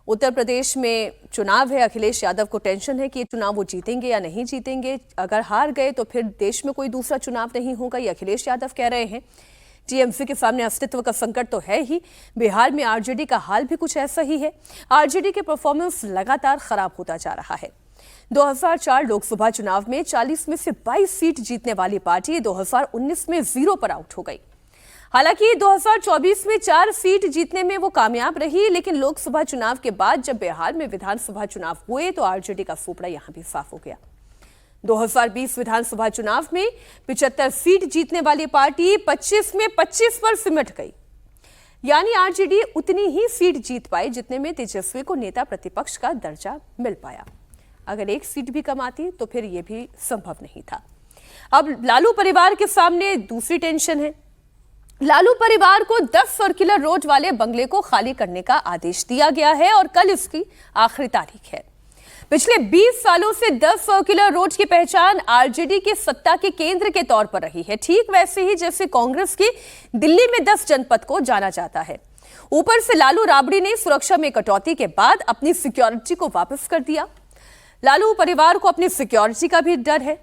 उत्तर प्रदेश में चुनाव है, अखिलेश यादव को टेंशन है कि ये चुनाव वो जीतेंगे या नहीं जीतेंगे। अगर हार गए तो फिर देश में कोई दूसरा चुनाव नहीं होगा, ये अखिलेश यादव कह रहे हैं। टीएमसी के सामने अस्तित्व का संकट तो है ही। बिहार में आरजेडी का हाल भी कुछ ऐसा ही है। आरजेडी के परफॉर्मेंस लगातार खराब होता जा रहा है। 2004 लोकसभा चुनाव में 40 में से 22 सीट जीतने वाली पार्टी 2019 में 0 पर आउट हो गई। हालांकि 2024 में 4 सीट जीतने में वो कामयाब रही, लेकिन लोकसभा चुनाव के बाद जब बिहार में विधानसभा चुनाव हुए तो आरजेडी का फोपड़ा यहां भी साफ हो गया। 2020 विधानसभा चुनाव में 75 सीट जीतने वाली पार्टी 25 में 25 पर सिमट गई। यानी आरजेडी उतनी ही सीट जीत पाई जितने में तेजस्वी को नेता प्रतिपक्ष का दर्जा मिल पाया। अगर एक सीट भी कम आती तो फिर यह भी संभव नहीं था। अब लालू परिवार के सामने दूसरी टेंशन है। लालू परिवार को 10 सर्कुलर रोड वाले बंगले को खाली करने का आदेश दिया गया है और कल इसकी आखिरी तारीख है। पिछले 20 सालों से 10 सर्कुलर रोड की पहचान आरजेडी के सत्ता के केंद्र के तौर पर रही है, ठीक वैसे ही जैसे कांग्रेस की दिल्ली में 10 जनपद को जाना जाता है। ऊपर से लालू राबड़ी ने सुरक्षा में कटौती के बाद अपनी सिक्योरिटी को वापस कर दिया। लालू परिवार को अपनी सिक्योरिटी का भी डर है,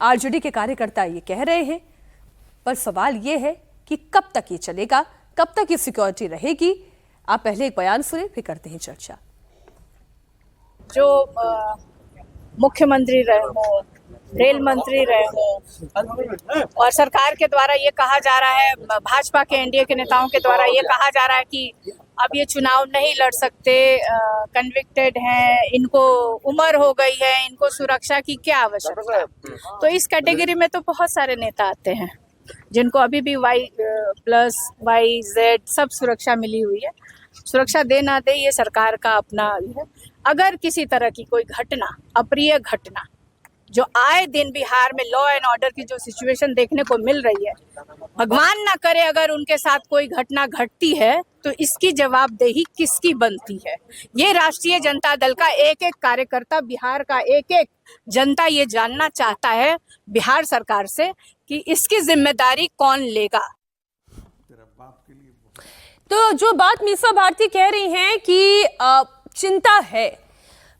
आरजेडी के कार्यकर्ता ये कह रहे हैं। पर सवाल ये है कि कब तक ये चलेगा, कब तक ये सिक्योरिटी रहेगी। आप पहले एक बयान सुने, फिर करते हैं चर्चा। जो मुख्यमंत्री रहे हो, रेल मंत्री रहे हो, और सरकार के द्वारा ये कहा जा रहा है, भाजपा के एनडीए के नेताओं के द्वारा ये कहा जा रहा है कि अब ये चुनाव नहीं लड़ सकते, कन्विक्टेड हैं, इनको उम्र हो गई है, इनको सुरक्षा की क्या आवश्यकता। तो इस कैटेगरी में तो बहुत सारे नेता आते हैं जिनको अभी भी Y+YZ सब सुरक्षा मिली हुई है। सुरक्षा दे ना दे ये सरकार का अपना है। अगर किसी तरह की कोई घटना, अप्रिय घटना जो आए दिन बिहार में लॉ एंड ऑर्डर की जो सिचुएशन देखने को मिल रही है, भगवान ना करे अगर उनके साथ कोई घटना घटती है तो इसकी जवाबदेही किसकी बनती है। ये राष्ट्रीय जनता दल का एक एक कार्यकर्ता, बिहार का एक एक जनता ये जानना चाहता है बिहार सरकार से कि इसकी जिम्मेदारी कौन लेगा। तो जो बात मीसा भारती कह रही हैं कि चिंता है,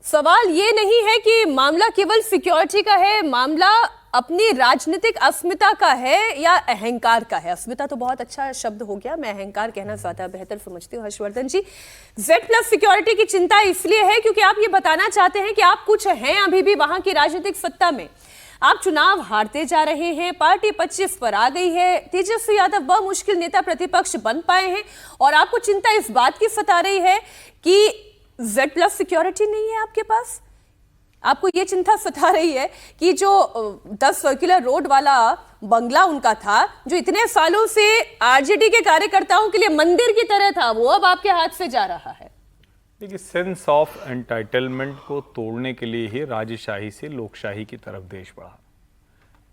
सवाल ये नहीं है कि मामला केवल सिक्योरिटी का है, मामला अपनी राजनीतिक अस्मिता का है या अहंकार का है। अस्मिता तो बहुत अच्छा शब्द हो गया, मैं अहंकार कहना ज्यादा बेहतर समझती हूँ। हर्षवर्धन जी, Z+ सिक्योरिटी की चिंता इसलिए है क्योंकि आप ये बताना चाहते हैं कि आप कुछ हैं अभी भी वहां की राजनीतिक सत्ता में, आप चुनाव हारते जा रहे हैं, पार्टी 25 पर आ गई है, तेजस्वी यादव बमुश्किल नेता प्रतिपक्ष बन पाए हैं और आपको चिंता इस बात की सता रही है कि Z+ सिक्योरिटी नहीं है आपके पास। आपको ये चिंता सता रही है कि जो 10 सर्कुलर रोड वाला बंगला उनका था, जो इतने सालों से आरजेडी के कार्यकर्ताओं के लिए मंदिर की तरह था, वो अब आपके हाथ से जा रहा है। देखिए, सेंस ऑफ एंटाइटलमेंट को तोड़ने के लिए ही राजशाही से लोकशाही की तरफ देश बढ़ा।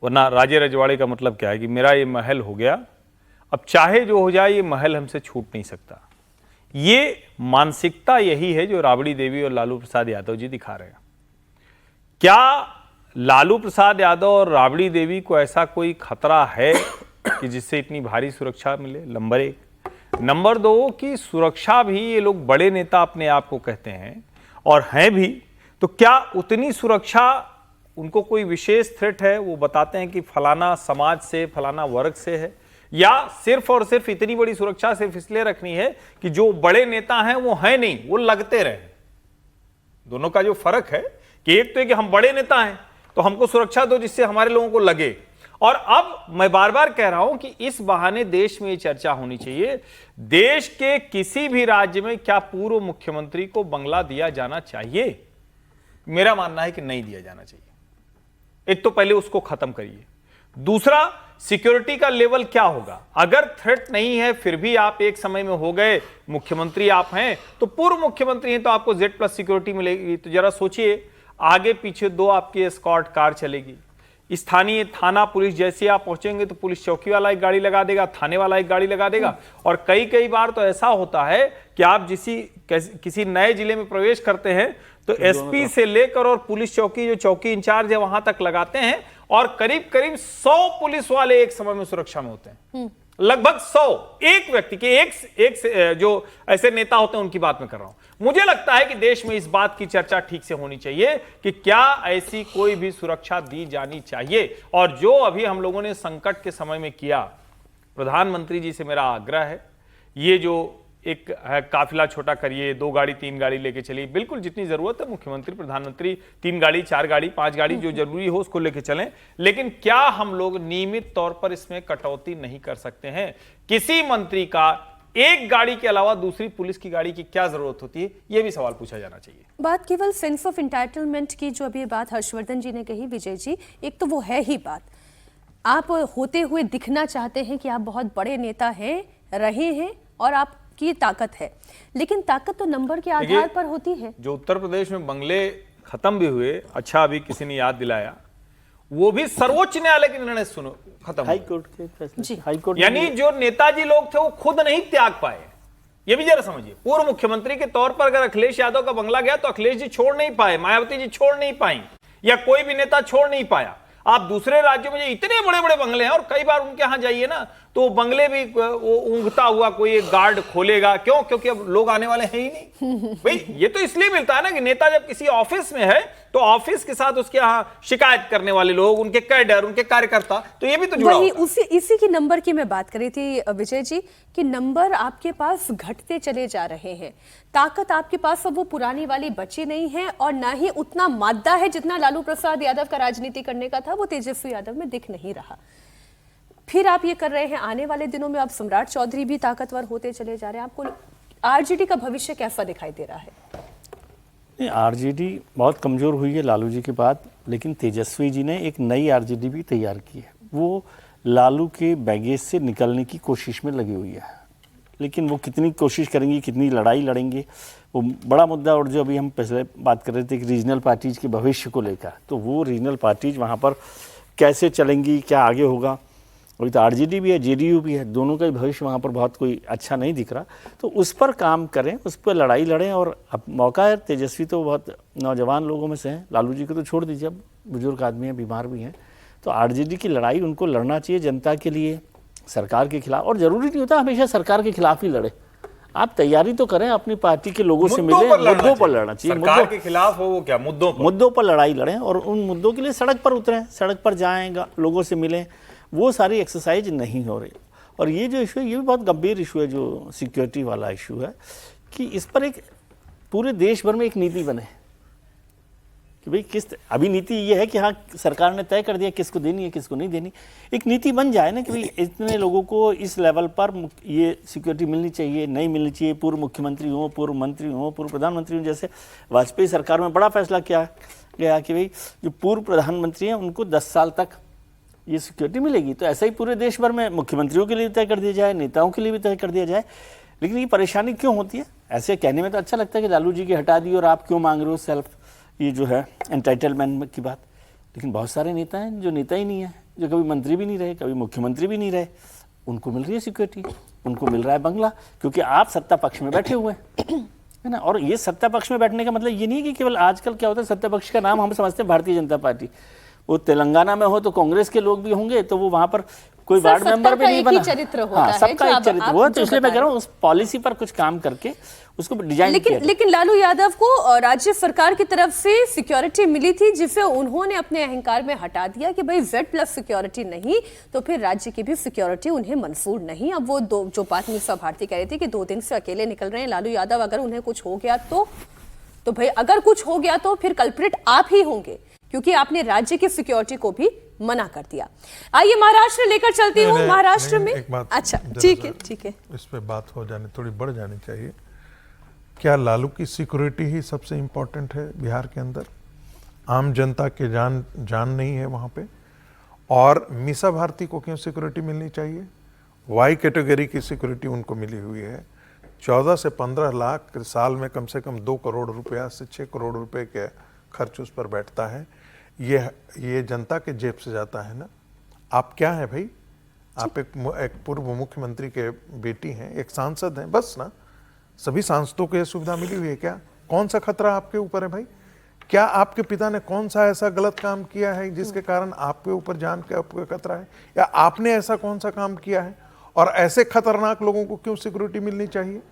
वरना राजे रजवाड़े का मतलब क्या है कि मेरा ये महल हो गया, अब चाहे जो हो जाए ये महल हमसे छूट नहीं सकता। ये मानसिकता यही है जो राबड़ी देवी और लालू प्रसाद यादव जी दिखा रहे हैं। क्या लालू प्रसाद यादव और राबड़ी देवी को ऐसा कोई खतरा है कि जिससे इतनी भारी सुरक्षा मिले? नंबर 1। नंबर 2 की सुरक्षा भी ये लोग बड़े नेता अपने आप को कहते हैं और हैं भी, तो क्या उतनी सुरक्षा उनको कोई विशेष थ्रेट है? वो बताते हैं कि फलाना समाज से, फलाना वर्ग से है, या सिर्फ और सिर्फ इतनी बड़ी सुरक्षा सिर्फ इसलिए रखनी है कि जो बड़े नेता हैं वो हैं नहीं, वो लगते रहे। दोनों का जो फर्क है कि एक तो है कि हम बड़े नेता हैं तो हमको सुरक्षा दो जिससे हमारे लोगों को लगे, और अब मैं बार बार कह रहा हूं कि इस बहाने देश में ये चर्चा होनी चाहिए, देश के किसी भी राज्य में क्या पूर्व मुख्यमंत्री को बंगला दिया जाना चाहिए? मेरा मानना है कि नहीं दिया जाना चाहिए। एक तो पहले उसको खत्म करिए। दूसरा, सिक्योरिटी का लेवल क्या होगा? अगर थ्रेट नहीं है फिर भी आप एक समय में हो गए मुख्यमंत्री आप हैं, तो पूर्व मुख्यमंत्री हैं तो आपको Z+ सिक्योरिटी मिलेगी। तो जरा सोचिए, आगे पीछे 2 आपकी एस्कॉर्ट कार चलेगी, स्थानीय थाना पुलिस जैसे आप पहुंचेंगे तो पुलिस चौकी वाला एक गाड़ी लगा देगा, थाने वाला एक गाड़ी लगा देगा। और कई बार तो ऐसा होता है कि आप किसी नए जिले में प्रवेश करते हैं तो SP से लेकर और पुलिस चौकी, जो चौकी इंचार्ज है, वहां तक लगाते हैं और करीब 100 पुलिस वाले एक समय में सुरक्षा में होते हैं। लगभग 100 एक व्यक्ति के एक जो ऐसे नेता होते हैं उनकी बात मैं कर रहा हूं। मुझे लगता है कि देश में इस बात की चर्चा ठीक से होनी चाहिए कि क्या ऐसी कोई भी सुरक्षा दी जानी चाहिए। और जो अभी हम लोगों ने संकट के समय में किया, प्रधानमंत्री जी से मेरा आग्रह है, ये जो एक काफिला छोटा करिए, 2 गाड़ी 3 गाड़ी लेके चलिए, बिल्कुल जितनी जरूरत है मुख्यमंत्री प्रधानमंत्री 3 गाड़ी 4 गाड़ी 5 गाड़ी जो जरूरी हो उसको लेके चलें, लेकिन क्या हम लोग नियमित तौर पर इसमें कटौती नहीं कर सकते हैं? किसी मंत्री का एक गाड़ी के अलावा दूसरी पुलिस की गाड़ी की क्या जरूरत होती है, यह भी सवाल पूछा जाना चाहिए। बात केवल सेंस ऑफ एंटाइटलमेंट की जो अभी बात हर्षवर्धन जी ने कही, विजय जी, एक तो वो है ही बात, आप होते हुए दिखना चाहते हैं कि आप बहुत बड़े नेता हैं, रहे हैं और आप की ताकत है, लेकिन ताकत तो नंबर के आधार पर होती है। जो उत्तर प्रदेश में बंगले खत्म भी हुए, अच्छा अभी किसी ने याद दिलाया, वो भी सर्वोच्च न्यायालय के निर्णय सुनो खत्म, हाई कोर्ट के फैसले, हाई कोर्ट, यानी जो नेताजी लोग थे वो खुद नहीं त्याग पाए। ये भी जरा समझिए, पूर्व मुख्यमंत्री के तौर पर अगर अखिलेश यादव का बंगला गया तो अखिलेश जी छोड़ नहीं पाए, मायावती जी छोड़ नहीं पाई, या कोई भी नेता छोड़ नहीं पाया। आप दूसरे राज्यों में जो इतने बड़े बड़े बंगले हैं, और कई बार उनके यहां जाइए ना तो बंगले भी वो ऊँघता हुआ कोई एक गार्ड खोलेगा, क्यों? क्योंकि अब लोग आने वाले हैं ही नहीं। भाई ये तो इसलिए मिलता है ना कि नेता जब किसी ऑफिस में है तो ऑफिस के साथ उसके यहाँ शिकायत करने वाले लोग, उनके कैडर, उनके कार्यकर्ता, तो ये भी तो जुड़ा वही इसी की नंबर की मैं बात कर रही थी विजय जी, कि नंबर आपके पास घटते चले जा रहे हैं, ताकत आपके पास अब वो पुरानी वाली बची नहीं है, और ना ही उतना मादा है जितना लालू प्रसाद यादव का राजनीति करने का था, वो तेजस्वी यादव में दिख नहीं रहा। फिर आप ये कर रहे हैं, आने वाले दिनों में अब सम्राट चौधरी भी ताकतवर होते चले जा रहे हैं। आपको आरजेडी का भविष्य कैसा दिखाई दे रहा है? नहीं, आरजेडी बहुत कमज़ोर हुई है लालू जी के बाद, लेकिन तेजस्वी जी ने एक नई आरजेडी भी तैयार की है। वो लालू के बैगेज से निकलने की कोशिश में लगी हुई है, लेकिन वो कितनी कोशिश करेंगी, कितनी लड़ाई लड़ेंगे, वो बड़ा मुद्दा। और जो अभी हम पहले बात कर रहे थे कि रीजनल पार्टीज़ के भविष्य को लेकर, तो वो रीजनल पार्टीज़ वहाँ पर कैसे चलेंगी, क्या आगे होगा। अभी तो आरजेडी भी है, जेडीयू भी है, दोनों का ही भविष्य वहाँ पर बहुत कोई अच्छा नहीं दिख रहा। तो उस पर काम करें, उस पर लड़ाई लड़ें। और अब मौका है, तेजस्वी तो बहुत नौजवान लोगों में से हैं, लालू जी को तो छोड़ दीजिए, अब बुजुर्ग आदमी हैं, बीमार भी हैं। तो आरजेडी की लड़ाई उनको लड़ना चाहिए जनता के लिए, सरकार के खिलाफ। और ज़रूरी नहीं होता हमेशा सरकार के खिलाफ ही लड़े, आप तैयारी तो करें, अपनी पार्टी के लोगों से मिले, मुद्दों पर लड़ना चाहिए। सरकार के खिलाफ हो वो क्या, मुद्दों पर लड़ाई लड़ें और उन मुद्दों के लिए सड़क पर उतरें, सड़क पर जाएंगा, लोगों से मिलें। वो सारी एक्सरसाइज नहीं हो रही। और ये जो इशू है, ये भी बहुत गंभीर इशू है, जो सिक्योरिटी वाला इशू है, कि इस पर एक पूरे देश भर में एक नीति बने कि भाई अभी नीति ये है कि हाँ सरकार ने तय कर दिया किसको देनी है किसको नहीं देनी। एक नीति बन जाए ना कि भाई इतने लोगों को इस लेवल पर ये सिक्योरिटी मिलनी चाहिए, नहीं मिलनी चाहिए। पूर्व मुख्यमंत्री हो, पूर्व मंत्री हो, पूर्व प्रधानमंत्री हो, जैसे वाजपेयी सरकार में बड़ा फैसला किया गया कि भाई जो पूर्व प्रधानमंत्री हैं उनको 10 साल तक ये सिक्योरिटी मिलेगी। तो ऐसा ही पूरे देश भर में मुख्यमंत्रियों के लिए तय कर दिया जाए, नेताओं के लिए भी तय कर दिया जाए। लेकिन ये परेशानी क्यों होती है? ऐसे कहने में तो अच्छा लगता है कि लालू जी की हटा दी और आप क्यों मांग रहे हो सेल्फ, ये जो है एंटाइटलमेंट की बात। लेकिन बहुत सारे नेता हैं जो नेता ही नहीं है, जो कभी मंत्री भी नहीं रहे, कभी मुख्यमंत्री भी नहीं रहे, उनको मिल रही है सिक्योरिटी, उनको मिल रहा है बंगला, क्योंकि आप सत्ता पक्ष में बैठे हुए हैं, है ना। और ये सत्ता पक्ष में बैठने का मतलब ये नहीं है कि केवल आजकल क्या होता है, सत्ता पक्ष का नाम हम समझते हैं भारतीय जनता पार्टी। वो तेलंगाना में हो तो कांग्रेस के लोग भी होंगे, तो वो वहां पर कोई वार्ड मेंबर भी नहीं बना। चरित्र होता हाँ, है, सबका एक चरित्र हुआ। तो इसलिए मैं कह रहा हूँ उस पॉलिसी पर कुछ काम करके उसको डिजाइन किया। लेकिन लालू यादव को राज्य सरकार की तरफ से सिक्योरिटी मिली थी, जिसे उन्होंने अपने अहंकार में हटा दिया कि भाई Z+ सिक्योरिटी नहीं तो फिर राज्य की भी सिक्योरिटी उन्हें मंजूर नहीं। अब वो जो बात मीसा भारती कह रही थी कि 2 दिन से अकेले निकल रहे हैं लालू यादव, अगर उन्हें कुछ हो गया तो भाई अगर कुछ हो गया तो फिर कल्प्रिट आप ही होंगे, क्योंकि आपने राज्य की सिक्योरिटी को भी मना कर दिया। आइए महाराष्ट्र लेकर चलती हूँ। महाराष्ट्र में अच्छा ठीक है, इस पे बात हो जानी, थोड़ी बढ़ जानी चाहिए। क्या लालू की सिक्योरिटी ही सबसे इम्पोर्टेंट है बिहार के अंदर? आम जनता के जान नहीं है वहाँ पे? और मीसा भारती को क्यों सिक्योरिटी मिलनी चाहिए? वाई कैटेगरी की सिक्योरिटी उनको मिली हुई है। 14 से 15 लाख साल में कम से कम 2 करोड़ रुपया से 6 करोड़ रुपए के खर्च उस पर बैठता है। ये जनता के जेब से जाता है ना। आप क्या है भाई? आप एक पूर्व मुख्यमंत्री के बेटी हैं, एक सांसद हैं, बस ना। सभी सांसदों को यह सुविधा मिली हुई है क्या? कौन सा खतरा आपके ऊपर है भाई? क्या आपके पिता ने कौन सा ऐसा गलत काम किया है जिसके कारण आपके ऊपर जान का खतरा है? या आपने ऐसा कौन सा काम किया है? और ऐसे खतरनाक लोगों को क्यों सिक्योरिटी मिलनी चाहिए?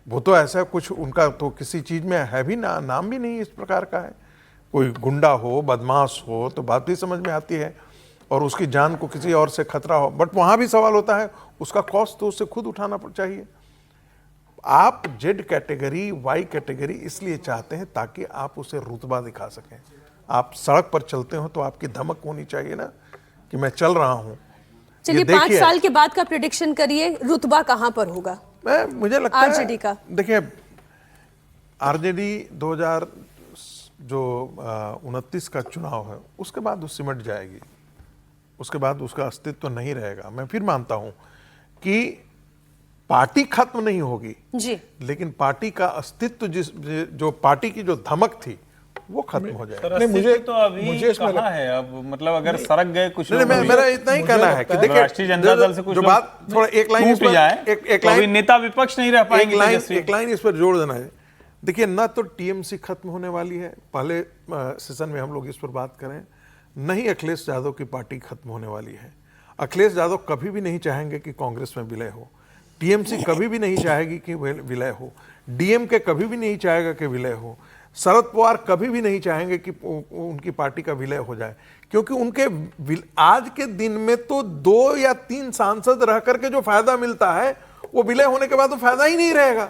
वो तो ऐसा कुछ उनका तो किसी चीज में है भी ना, नाम भी नहीं इस प्रकार का है। कोई गुंडा हो, बदमाश हो तो बात भी समझ में आती है, और उसकी जान को किसी और से खतरा हो, बट वहां भी सवाल होता है उसका कॉस्ट तो उससे खुद उठाना चाहिए। आप Z कैटेगरी, Y कैटेगरी इसलिए चाहते हैं ताकि आप उसे रुतबा दिखा सकें। आप सड़क पर चलते हो तो आपकी धमक होनी चाहिए ना कि मैं चल रहा हूं। चलिए 5 साल के बाद का प्रेडिक्शन करिए, रुतबा कहां पर होगा? मुझे लगता आरजेडी का, देखिए आरजेडी 2029 का चुनाव है, उसके बाद वो सिमट जाएगी, उसके बाद उसका अस्तित्व तो नहीं रहेगा। मैं फिर मानता हूं कि पार्टी खत्म नहीं होगी जी, लेकिन पार्टी का अस्तित्व जो पार्टी की जो धमक थी वो खत्म हो जाएगा। नहीं, मुझे तो अभी कहाँ है अब, मतलब अगर सड़क गए कुछ मेरा इतना ही कहना है कि देखिए राष्ट्रीय जनता दल से कुछ बात थोड़ा एक लाइन इस पर एक लाइन नेता विपक्ष नहीं रह पाएंगे। एक लाइन इस पर जोड़ देना है। देखिए ना तो टीएमसी खत्म होने वाली है, पहले सेशन में हम लोग इस पर बात करें, नहीं अखिलेश यादव की पार्टी खत्म होने वाली है। अखिलेश यादव कभी भी नहीं चाहेंगे कि कांग्रेस में विलय हो, टीएमसी कभी भी नहीं चाहेगी कि विलय हो, डीएमके कभी भी नहीं चाहेगा कि विलय हो, शरद पवार कभी भी नहीं चाहेंगे कि उनकी पार्टी का विलय हो जाए, क्योंकि उनके आज के दिन में तो 2 या 3 सांसद रह करके जो फायदा मिलता है वो विलय होने के बाद तो फायदा ही नहीं रहेगा।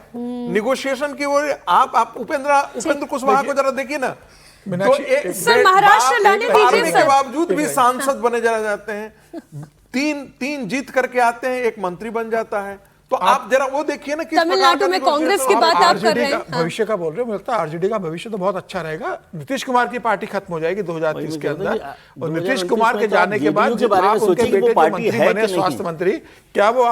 निगोशिएशन की ओर आप उपेंद्र कुशवाहा को जरा देखिए ना, तो सर महाराष्ट्र लाने दीजिए के बावजूद भी सांसद बने जाते हैं, 3 जीत करके आते हैं, एक मंत्री बन जाता है, तो आप जरा वो देखिए ना किस तमिलनाडु में कांग्रेस की बात आप कर रहे हैं। भविष्य का बोल रहे हो, मुझे लगता है आरजेडी का भविष्य तो बहुत अच्छा रहेगा। नीतीश कुमार की पार्टी खत्म हो जाएगी 2030 के अंदर, और नीतीश कुमार के जाने के बाद जब आप उनके बेटे जो मंत्री बने स्वास्थ्य मंत्री, क्या वो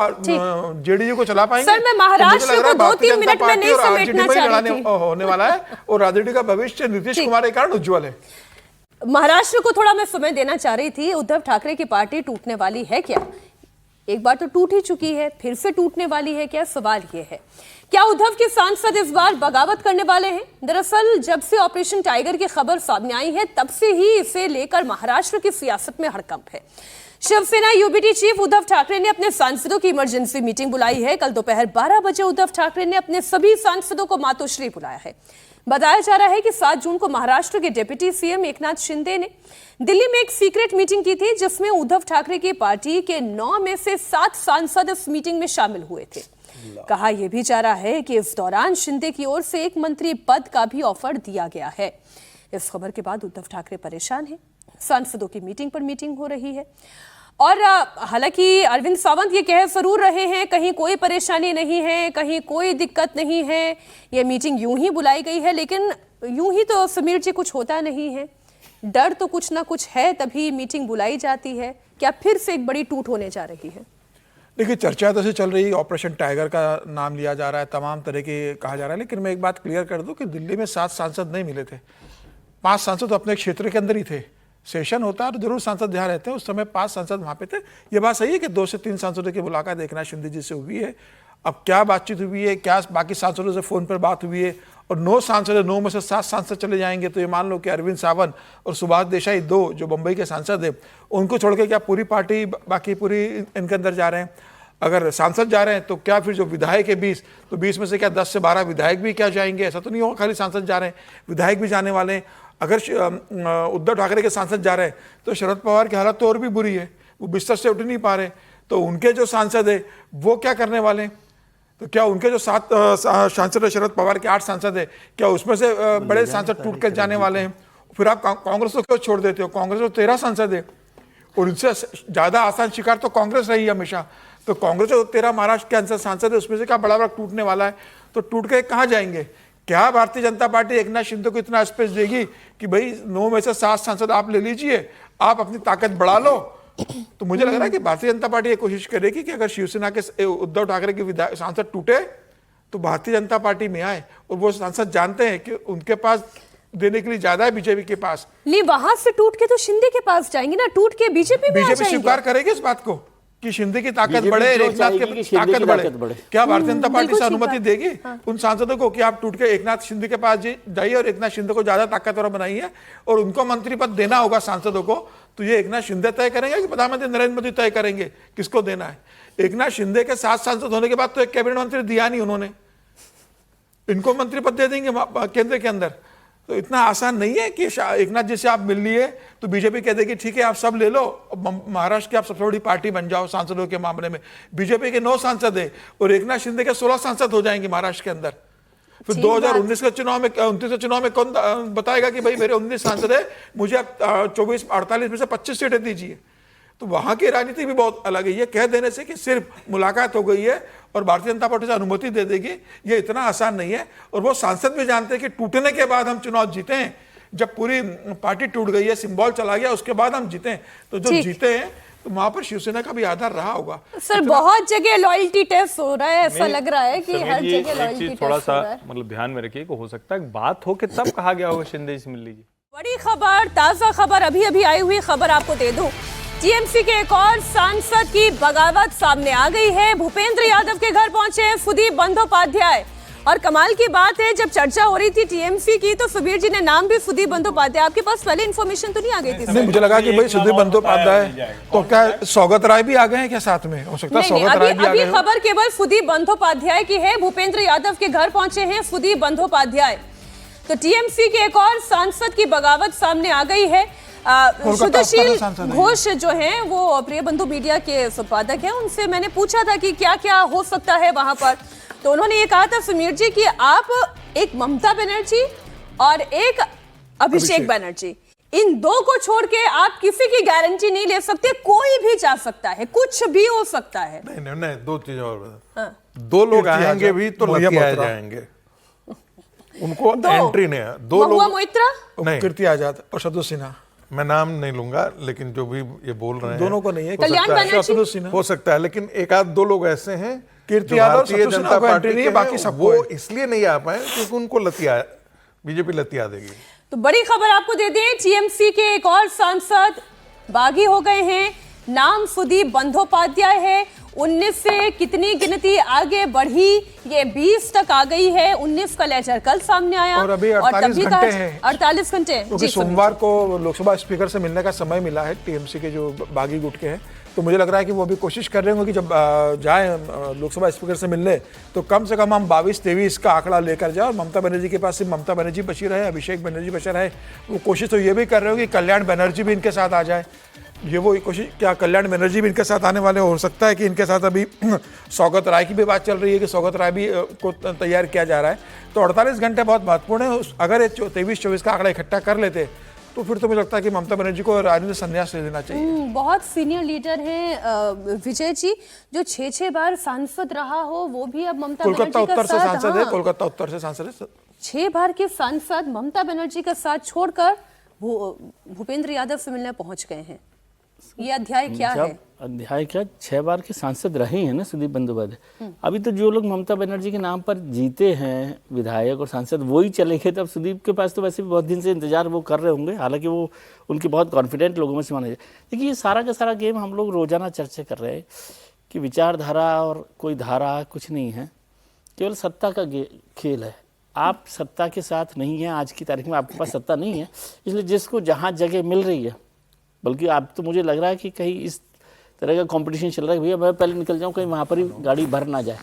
जेडीयू को चला पाएंगे? सर, मैं महाराष्ट्र को 2-3 मिनट में नहीं समेटना चाह रही थी। होने वाला है, और आरजेडी का भविष्य नीतीश कुमार के कारण उज्जवल है। महाराष्ट्र को थोड़ा मैं समय देना चाह रही थी। उद्धव ठाकरे की पार्टी टूटने वाली है क्या? एक बार तो टूट ही चुकी है, फिर से टूटने वाली है क्या? सवाल ये है, क्या उद्धव के सांसद इस बार बगावत करने वाले हैं? दरअसल जब से ऑपरेशन टाइगर की खबर सामने आई है, तब से ही इसे लेकर महाराष्ट्र की सियासत में हड़कंप है। शिवसेना यूबीटी चीफ उद्धव ठाकरे ने अपने सांसदों की इमरजेंसी मीटिंग बुलाई है। कल दोपहर 12 बजे उद्धव ठाकरे ने अपने सभी सांसदों को मातोश्री बुलाया है। बताया जा रहा है कि 7 जून को महाराष्ट्र के डिप्टी सीएम एकनाथ शिंदे ने दिल्ली में एक सीक्रेट मीटिंग की थी, जिसमें उद्धव ठाकरे की पार्टी के 9 में से 7 सांसद इस मीटिंग में शामिल हुए थे। कहा यह भी जा रहा है कि इस दौरान शिंदे की ओर से एक मंत्री पद का भी ऑफर दिया गया है। इस खबर के बाद उद्धव ठाकरे परेशान हैं। सांसदों की मीटिंग पर मीटिंग हो रही है, और हालांकि अरविंद सावंत ये कह जरूर रहे हैं कहीं कोई परेशानी नहीं है, कहीं कोई दिक्कत नहीं है, ये मीटिंग यूं ही बुलाई गई है। लेकिन यूं ही तो समीर जी कुछ होता नहीं है, डर तो कुछ ना कुछ है, तभी मीटिंग बुलाई जाती है। क्या फिर से एक बड़ी टूट होने जा रही है? देखिए, चर्चा तो से चल रही है, ऑपरेशन टाइगर का नाम लिया जा रहा है, तमाम तरह के कहा जा रहा है। लेकिन मैं एक बात क्लियर कर दूं कि दिल्ली में 7 सांसद नहीं मिले थे। 5 सांसद तो अपने क्षेत्र के अंदर ही थे। सेशन होता है तो जरूर सांसद जहाँ रहते हैं, उस समय 5 सांसद वहाँ पे थे। ये बात सही है कि 2 से 3 सांसदों की मुलाकात एकनाथ शिंदे जी से हुई है। अब क्या बातचीत हुई है, क्या बाकी सांसदों से फ़ोन पर बात हुई है, और 9 सांसद, 9 में से 7 सांसद चले जाएंगे, तो ये मान लो कि अरविंद सावंत और सुभाष देसाई 2 जो बम्बई के सांसद है, उनको छोड़ के क्या पूरी पार्टी बाकी पूरी इनके अंदर जा रहे हैं? अगर सांसद जा रहे हैं तो क्या फिर जो विधायक है 20, तो 20 में से क्या 10 से 12 विधायक भी क्या जाएंगे? ऐसा तो नहीं होगा खाली सांसद जा रहे हैं, विधायक भी जाने वाले हैं। अगर उद्धव ठाकरे के सांसद जा रहे हैं तो शरद पवार की हालत तो और भी बुरी है, वो बिस्तर से उठ नहीं पा रहे, तो उनके जो सांसद है वो क्या करने वाले हैं? तो क्या उनके जो 7 सांसद है, शरद पवार के 8 सांसद है, क्या उसमें से बड़े सांसद टूट कर जाने वाले हैं? फिर आप कांग्रेस को क्यों छोड़ देते हो? कांग्रेस को 13 सांसद है, और उनसे ज़्यादा आसान शिकार तो कांग्रेस रही है हमेशा। तो कांग्रेस जो 13 महाराष्ट्र के अंदर सांसद है, उसमें से क्या बड़ा टूटने वाला है? तो टूट के कहाँ जाएंगे? क्या भारतीय जनता पार्टी एकनाथ शिंदे को इतना स्पेस देगी कि भाई 9 में से 7 सांसद आप ले लीजिए, आप अपनी ताकत बढ़ा लो? तो मुझे लग रहा है कि भारतीय जनता पार्टी ये कोशिश करेगी कि अगर शिवसेना के उद्धव ठाकरे के सांसद टूटे तो भारतीय जनता पार्टी में आए, और वो सांसद जानते हैं कि उनके पास देने के लिए ज्यादा है बीजेपी के पास। नहीं, वहां से टूट के तो शिंदे के पास जाएंगे ना, टूट के बीजेपी में आ जाएंगे। स्वीकार करेगी इस बात को कि शिंदे की ताकत बढ़े, एकनाथ की ताकत बढ़े? क्या भारतीय जनता पार्टी से अनुमति देगी उन सांसदों को कि आप टूट के एकनाथ शिंदे के पास जाइए और एकनाथ शिंदे को ज्यादा ताकतवर बनाइए और उनको मंत्री पद देना होगा सांसदों को? तो ये एकनाथ शिंदे तय करेंगे कि प्रधानमंत्री नरेंद्र मोदी तय करेंगे किसको देना है? एकनाथ शिंदे के 7 सांसद होने के बाद तो एक कैबिनेट मंत्री दिया नहीं उन्होंने, इनको मंत्री पद दे देंगे केंद्र के अंदर। तो इतना आसान नहीं है कि एकनाथ जी से आप मिल लिए तो बीजेपी कह देगी ठीक है आप सब ले लो, महाराष्ट्र की आप सबसे बड़ी पार्टी बन जाओ। सांसदों के मामले में बीजेपी के 9 सांसद है और एकनाथ शिंदे के 16 सांसद हो जाएंगे महाराष्ट्र के अंदर। फिर 2019 के चुनाव में 29 के चुनाव में कौन बताएगा कि भाई मेरे 19 सांसद है, मुझे आप 48 में से 25 सीटें दीजिए? तो वहां की राजनीति भी बहुत अलग है। ये कह देने से कि सिर्फ मुलाकात हो गई है और भारतीय जनता पार्टी से अनुमति दे देगी, ये इतना आसान नहीं है। और वो सांसद भी जानते हैं कि टूटने के बाद हम चुनाव जीते हैं, जब पूरी पार्टी टूट गई है, सिंबल चला गया, उसके बाद हम जीते हैं। तो जो जीते हैं तो वहां पर शिवसेना का भी आधार रहा होगा। सर बहुत जगह लॉयल्टी टेस्ट हो रहा है, ऐसा लग रहा है कि हर जगह लॉयल्टी टेस्ट थोड़ा सा मतलब ध्यान में रखिए कि हो सकता है बात हो कि तब कहा गया होगा शिंदे से मिल लीजिए। बड़ी खबर, ताजा खबर, अभी अभी आई हुई खबर आपको दे दूं। टीएमसी के एक और सांसद की बगावत सामने आ गई है। भूपेंद्र यादव के घर पहुंचे सुदीप बंदोपाध्याय, और कमाल की बात है जब चर्चा हो रही थी टीएमसी की तो सुबीर जी ने नाम भी सुदीप बंदोपाध्याय, आपके पास पहले इन्फॉर्मेशन तो नहीं आ गई थी? नहीं, मुझे लगा कि भाई सुदीप बंदोपाध्याय तो क्या सौगत राय भी आ गए हैं क्या साथ में? हो सकता है सौगत राय भी आ गए। अभी खबर केवल सुदीप बंदोपाध्याय की है। भूपेंद्र यादव के घर पहुंचे हैं सुदीप बंदोपाध्याय। तो टीएमसी के एक और सांसद की बगावत सामने आ गई है। सुशील घोष जो हैं वो प्रिय बंधु मीडिया के संपादक हैं, उनसे मैंने पूछा था कि क्या क्या हो सकता है वहां पर, तो उन्होंने ये कहा था समीर जी कि आप एक ममता बनर्जी और एक अभिषेक बनर्जी, इन दो को छोड़ के आप किसी की गारंटी नहीं ले सकते, कोई भी जा सकता है, कुछ भी हो सकता है। नहीं, दो चीजें और बता। हाँ। दो लोग आएंगे भी तो लतियाए जाएंगे, उनको एंट्री नहीं है। दो लोग मोइत्रा नहीं, कीर्ति आजाद और शत्रुघ्न सिन्हा, मैं नाम नहीं लूंगा, लेकिन जो भी ये बोल रहे हैं दोनों को नहीं है, कल्याण बनर्जी हो सकता है, लेकिन एक आध दो लोग ऐसे हैं कीर्ति यादव, भारतीय जनता पार्टी नहीं है, बाकी सब वो इसलिए नहीं आ पाए क्योंकि उनको बीजेपी लतिया देगी। तो बड़ी खबर आपको दे दें, टीएमसी के एक और सांसद बागी हो गए हैं। नाम सुदीप बंदोपाध्याय है। 19 से कितनी गिनती आगे बढ़ी, ये 20 तक आ गई है। 19 का लेजर कल सामने आया और अभी 48 घंटे हैं। 48 घंटे क्योंकि सोमवार को लोकसभा स्पीकर से मिलने का समय मिला है टीएमसी के जो बागी गुट के हैं, तो मुझे लग रहा है कि वो अभी कोशिश कर रहे होंगे कि जब जाए लोकसभा स्पीकर से मिलने तो कम से कम हम 22-23 का आंकड़ा लेकर जाए। और ममता बनर्जी के पास सिर्फ ममता बनर्जी बची रहे, अभिषेक बनर्जी बचा रहे। वो कोशिश तो ये भी कर रहे हो कि कल्याण बनर्जी भी इनके साथ आ जाए। ये वो कोशिश, क्या कल्याण बनर्जी भी इनके साथ आने वाले हो सकता है कि इनके साथ अभी सौगत राय की भी बात चल रही है कि सौगत राय भी को तैयार किया जा रहा है। तो 48 घंटे बहुत महत्वपूर्ण है। अगर ये 23-24 का आंकड़ा इकट्ठा कर लेते तो फिर तो मुझे लगता है कि ममता बनर्जी को राजनीतिक संन्यास ले लेना चाहिए। बहुत सीनियर लीडर हैं विजय जी, जो 6 बार सांसद रहा हो, वो भी अब ममता बनर्जी कोलकाता उत्तर से सांसद है। हाँ। कोलकाता उत्तर से सांसद है। 6 बार के सांसद ममता बनर्जी का साथ छोड़कर भूपेंद्र यादव से मिलने पहुंच गए हैं। ये अध्याय क्या है? अध्याय क्या, 6 बार के सांसद रहे हैं ना सुदीप बंदोपाध्याय। अभी तो जो लोग ममता बनर्जी के नाम पर जीते हैं विधायक और सांसद, वही चले गए। तब सुदीप के पास तो वैसे भी बहुत दिन से इंतजार वो कर रहे होंगे, हालांकि वो उनके बहुत कॉन्फिडेंट लोगों में से माने जाए। देखिए, ये सारा का सारा गेम हम लोग रोजाना चर्चा कर रहे हैं कि विचारधारा और कोई धारा कुछ नहीं है, केवल सत्ता का खेल है। आप सत्ता के साथ नहीं हैं, आज की तारीख में आपके पास सत्ता नहीं है, इसलिए जिसको जहाँ जगह मिल रही है, बल्कि आप तो मुझे लग रहा है कि कहीं इस तरह का कंपटीशन चल रहा है, भैया मैं पहले निकल जाऊं, कहीं वहाँ पर ही गाड़ी भर ना जाए,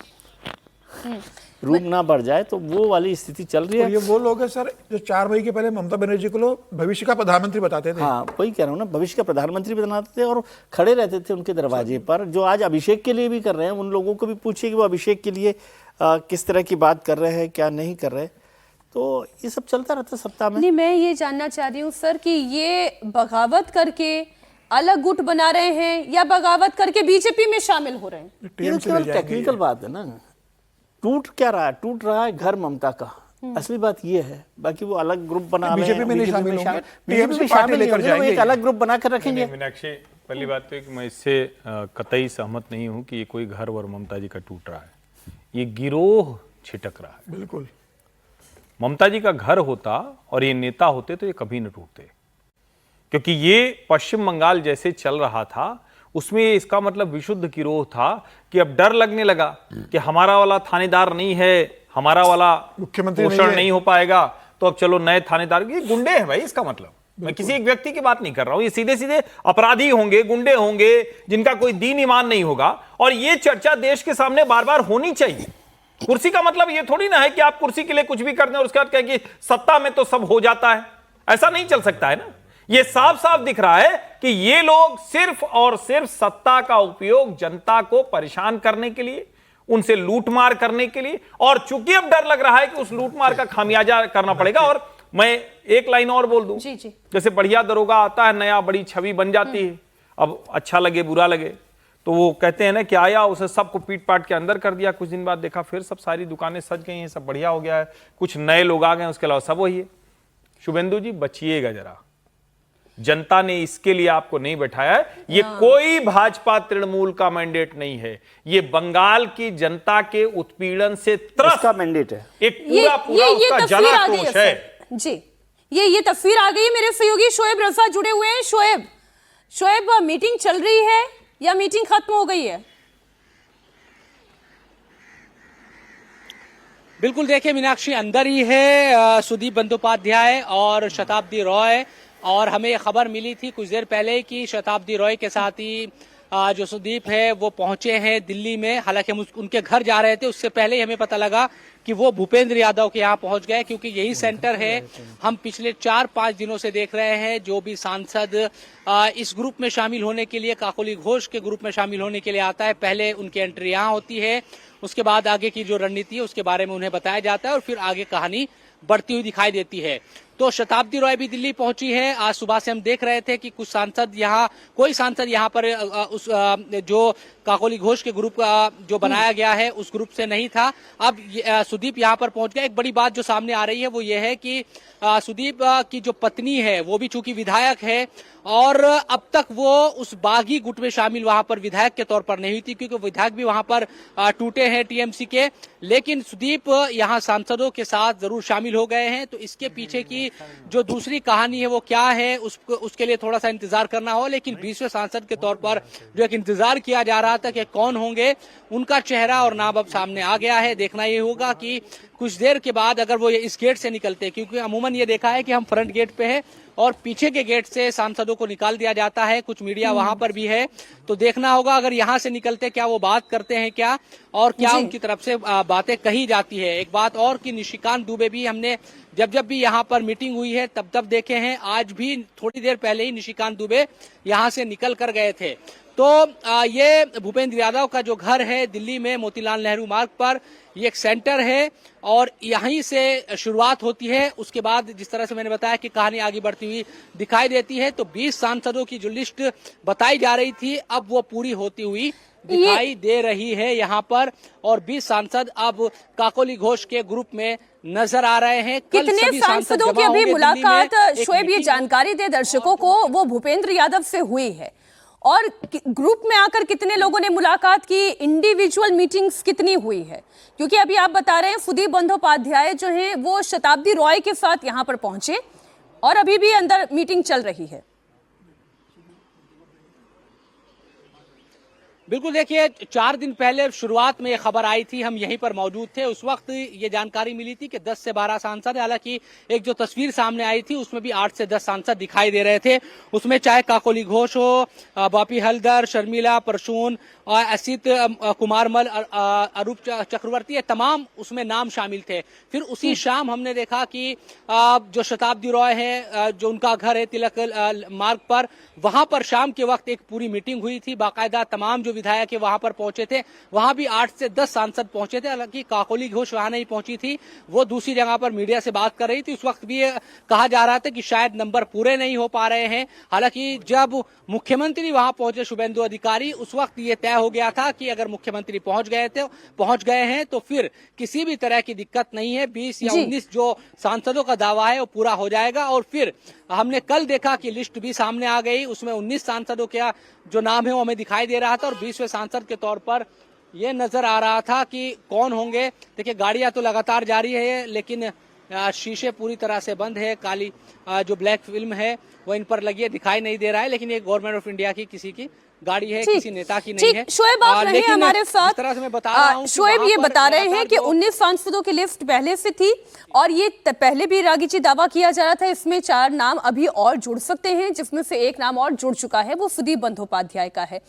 रूम ना बढ़ जाए, तो वो वाली स्थिति चल रही है। ये वो लोग हैं सर जो 4 मई के पहले ममता बनर्जी को लोग भविष्य का प्रधानमंत्री बताते थे। हाँ, वही कह रहा हूँ ना, भविष्य का प्रधानमंत्री बनाते थे और खड़े रहते थे उनके दरवाजे पर। जो आज अभिषेक के लिए भी कर रहे हैं, उन लोगों को भी पूछिए कि वो अभिषेक के लिए किस तरह की बात कर रहे हैं, क्या नहीं कर रहे। तो ये सब चलता रहता है सत्ता में। नहीं, मैं ये जानना चाह रही हूँ सर कि ये बगावत करके अलग गुट बना रहे हैं या बगावत करके बीजेपी में शामिल हो रहे हैं? ये केवल टेक्निकल बात है ना। टूट क्या रहा है? टूट रहा है घर ममता का, असली बात ये है। बाकी वो अलग ग्रुप बना रहे हैं, बीजेपी में नहीं शामिल होंगे, बीजेपी में शामिल लेकर जाएंगे, एक अलग ग्रुप बना कर रखेंगे। मीनाक्षी, पहली बात तो कि मैं इससे कतई सहमत नहीं हूं कि ये कोई घर और ममता जी का टूट रहा है। ये गिरोह छिटक रहा है। बिल्कुल। ममता जी का घर होता और ये नेता होते तो ये कभी न टूटते, क्योंकि ये पश्चिम बंगाल जैसे चल रहा था उसमें इसका मतलब विशुद्ध गिरोह था कि अब डर लगने लगा कि हमारा वाला थानेदार नहीं है, हमारा वाला मुख्यमंत्री पोषण नहीं हो पाएगा, तो अब चलो नए थानेदार। ये गुंडे हैं भाई, इसका मतलब मैं किसी एक व्यक्ति की बात नहीं कर रहा हूं। ये सीधे सीधे अपराधी होंगे, गुंडे होंगे, जिनका कोई दीन ईमान नहीं होगा। और ये चर्चा देश के सामने बार बार होनी चाहिए। कुर्सी का मतलब ये थोड़ी ना है कि आप कुर्सी के लिए कुछ भी कर दें और उसके बाद कहें कि सत्ता में तो सब हो जाता है। ऐसा नहीं चल सकता है ना। ये साफ साफ दिख रहा है कि ये लोग सिर्फ और सिर्फ सत्ता का उपयोग जनता को परेशान करने के लिए, उनसे लूटमार करने के लिए, और चूंकि अब डर लग रहा है कि उस लूटमार का खामियाजा करना पड़ेगा। और मैं एक लाइन और बोल दूं, जैसे बढ़िया दरोगा आता है नया, बड़ी छवि बन जाती है, अब अच्छा लगे बुरा लगे तो वो कहते हैं ना कि आया, उसे सबको पीट पाट के अंदर कर दिया, कुछ दिन बाद देखा फिर सब सारी दुकानें सज गई हैं, सब बढ़िया हो गया है, कुछ नए लोग आ गए, उसके अलावा सब वही है। शुभेंदु जी बचिएगा जरा, जनता ने इसके लिए आपको नहीं बैठाया है। ये कोई भाजपा तृणमूल का मैंडेट नहीं है, ये बंगाल की जनता के उत्पीड़न से त्रस्त का मैंडेट है। एक पूरा उसका जलाक्रोश है जी। ये तस्वीर आ गई। मेरे सहयोगी शोएब रजा जुड़े हुए हैं। शोएब, मीटिंग चल रही है या मीटिंग खत्म हो गई है? बिल्कुल, देखिए मीनाक्षी, अंदर ही है सुदीप बंदोपाध्याय और शताब्दी रॉय। और हमें खबर मिली थी कुछ देर पहले कि शताब्दी रॉय के साथ ही जो सुदीप है वो पहुंचे हैं दिल्ली में। हालांकि हम उनके घर जा रहे थे, उससे पहले ही हमें पता लगा कि वो भूपेंद्र यादव के यहाँ पहुंच गए, क्योंकि यही सेंटर है। हम पिछले 4-5 दिनों से देख रहे हैं जो भी सांसद इस ग्रुप में शामिल होने के लिए, काकोली घोष के ग्रुप में शामिल होने के लिए आता है, पहले उनकी एंट्री यहाँ होती है, उसके बाद आगे की जो रणनीति है उसके बारे में उन्हें बताया जाता है और फिर आगे कहानी बढ़ती हुई दिखाई देती है। तो शताब्दी रॉय भी दिल्ली पहुंची है। आज सुबह से हम देख रहे थे कि कुछ सांसद यहाँ, कोई सांसद यहाँ पर उस जो काकोली घोष के ग्रुप का जो बनाया गया है उस ग्रुप से नहीं था। अब सुदीप यहाँ पर पहुंच गया। एक बड़ी बात जो सामने आ रही है वो ये है कि सुदीप की जो पत्नी है वो भी चूंकि विधायक है और अब तक वो उस बागी गुट में शामिल वहां पर विधायक के तौर पर नहीं हुई थी, क्योंकि विधायक भी वहां पर टूटे हैं टीएमसी के। लेकिन सुदीप यहां सांसदों के साथ जरूर शामिल हो गए हैं। तो इसके पीछे की जो दूसरी कहानी है वो क्या है, उसके लिए थोड़ा सा इंतजार करना हो। लेकिन 20वें सांसद के तौर पर जो एक इंतजार किया जा रहा था कि कौन होंगे, उनका चेहरा और नाम अब सामने आ गया है। देखना ये होगा कि कुछ देर के बाद अगर वो इस गेट से निकलते, क्योंकि अमूमन ये देखा है कि हम फ्रंट गेट पे है और पीछे के गेट से सांसदों को निकाल दिया जाता है। कुछ मीडिया वहां पर भी है, तो देखना होगा अगर यहां से निकलते क्या वो बात करते हैं क्या, और क्या उनकी तरफ से बातें कही जाती है। एक बात और कि निशिकांत दुबे भी हमने जब भी यहाँ पर मीटिंग हुई है तब देखे हैं। आज भी थोड़ी देर पहले ही निशिकांत दुबे यहाँ से निकल कर गए थे। तो ये भूपेंद्र यादव का जो घर है दिल्ली में मोतीलाल नेहरू मार्ग पर, ये एक सेंटर है और यहीं से शुरुआत होती है। उसके बाद जिस तरह से मैंने बताया कि कहानी आगे बढ़ती हुई दिखाई देती है। तो 20 सांसदों की जो लिस्ट बताई जा रही थी अब वो पूरी होती हुई दिखाई दे रही है यहाँ पर, और 20 सांसद अब काकोली घोष के ग्रुप में नजर आ रहे हैं। कितने सांसदों की अभी मुलाकात शोएब ये जानकारी दे दर्शकों को, वो भूपेंद्र यादव से हुई है, और ग्रुप में आकर कितने लोगों ने मुलाकात की, इंडिविजुअल मीटिंग्स कितनी हुई है? क्योंकि अभी आप बता रहे हैं सुदीप बंदोपाध्याय जो हैं वो शताब्दी रॉय के साथ यहां पर पहुंचे और अभी भी अंदर मीटिंग चल रही है। बिल्कुल, देखिए 4 दिन पहले शुरुआत में ये खबर आई थी, हम यहीं पर मौजूद थे। उस वक्त ये जानकारी मिली थी कि 10 से 12 सांसद, हालांकि एक जो तस्वीर सामने आई थी उसमें भी 8 से 10 सांसद दिखाई दे रहे थे। उसमें चाहे काकोली घोष हो, बापी हल्दर, शर्मिला परसून और असित कुमारमल, अरूप चक्रवर्ती, ये तमाम उसमें नाम शामिल थे। फिर उसी शाम हमने देखा कि जो शताब्दी रॉय है, जो उनका घर है तिलक मार्ग पर, वहां पर शाम के वक्त एक पूरी मीटिंग हुई थी। बाकायदा तमाम जो विधायक वहां पर पहुंचे थे, वहां भी 8 से 10 सांसद पहुंचे थे। हालांकि काकोली घोष वहां नहीं पहुंची थी, वो दूसरी जगह पर मीडिया से बात कर रही थी। उस वक्त भी ये कहा जा रहा था कि शायद नंबर पूरे नहीं हो पा रहे हैं। हालांकि जब मुख्यमंत्री वहां पहुंचे शुभेंदु अधिकारी, उस वक्त ये तय हो गया था कि अगर मुख्यमंत्री पहुंच गए हैं तो फिर किसी भी तरह की दिक्कत नहीं है। 20 या 19 जो सांसदों का दावा है वो पूरा हो जाएगा। और फिर हमने कल देखा कि लिस्ट भी सामने आ गई, उसमें 19 सांसदों का जो नाम है वो हमें दिखाई दे रहा था और 20वें सांसद के तौर पर ये नजर आ रहा था कि कौन होंगे। देखिए गाड़ियां तो लगातार जारी है, लेकिन शीशे पूरी तरह से बंद है। काली जो ब्लैक फिल्म है वो इन पर लगी है, दिखाई नहीं दे रहा है। लेकिन ये गवर्नमेंट ऑफ इंडिया की किसी की गाड़ी है, किसी नेता की नहीं है। शोएब आप रहे हमारे साथ। तरह से मैं बता रहा हूं, शोएब ये बता रहे हैं कि 19 सांसदों की लिस्ट पहले से थी और ये पहले भी रागीची दावा किया जा रहा था इसमें 4 नाम अभी और जुड़ सकते हैं, जिसमें से एक नाम और जुड़ चुका है, वो सुदीप बंदोपाध्याय का है।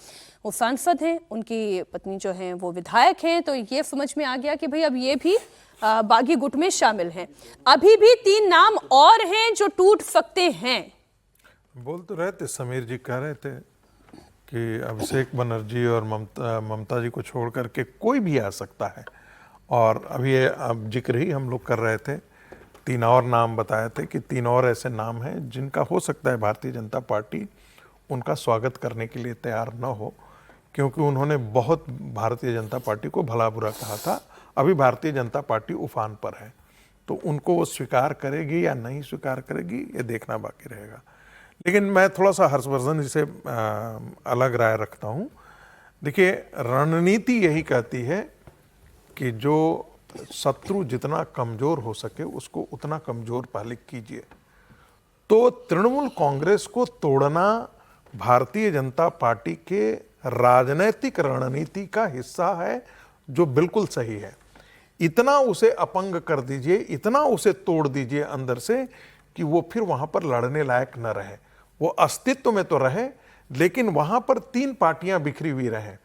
वो सांसद हैं, उनकी पत्नी जो है वो विधायक हैं। तो ये समझ में आ गया कि भाई अब ये भी बागी गुट में शामिल हैं। अभी भी 3 नाम और हैं जो टूट सकते हैं। बोल तो रहे थे, समीर जी कह रहे थे कि अभिषेक बनर्जी और ममता जी को छोड़ करके कोई भी आ सकता है। और अभी अब जिक्र ही हम लोग कर रहे थे, 3 और नाम बताए थे कि 3 और ऐसे नाम हैं जिनका हो सकता है भारतीय जनता पार्टी उनका स्वागत करने के लिए तैयार न हो, क्योंकि उन्होंने बहुत भारतीय जनता पार्टी को भला बुरा कहा था। अभी भारतीय जनता पार्टी उफान पर है, तो उनको वो स्वीकार करेगी या नहीं स्वीकार करेगी ये देखना बाकी रहेगा। लेकिन मैं थोड़ा सा हर्षवर्धन जी से अलग राय रखता हूँ। देखिए रणनीति यही कहती है कि जो शत्रु जितना कमज़ोर हो सके उसको उतना कमज़ोर पहले कीजिए। तो तृणमूल कांग्रेस को तोड़ना भारतीय जनता पार्टी के राजनैतिक रणनीति का हिस्सा है, जो बिल्कुल सही है। इतना उसे अपंग कर दीजिए, इतना उसे तोड़ दीजिए अंदर से कि वो फिर वहां पर लड़ने लायक न रहे। वो अस्तित्व में तो रहे, लेकिन वहां पर 3 पार्टियां बिखरी हुई रहे।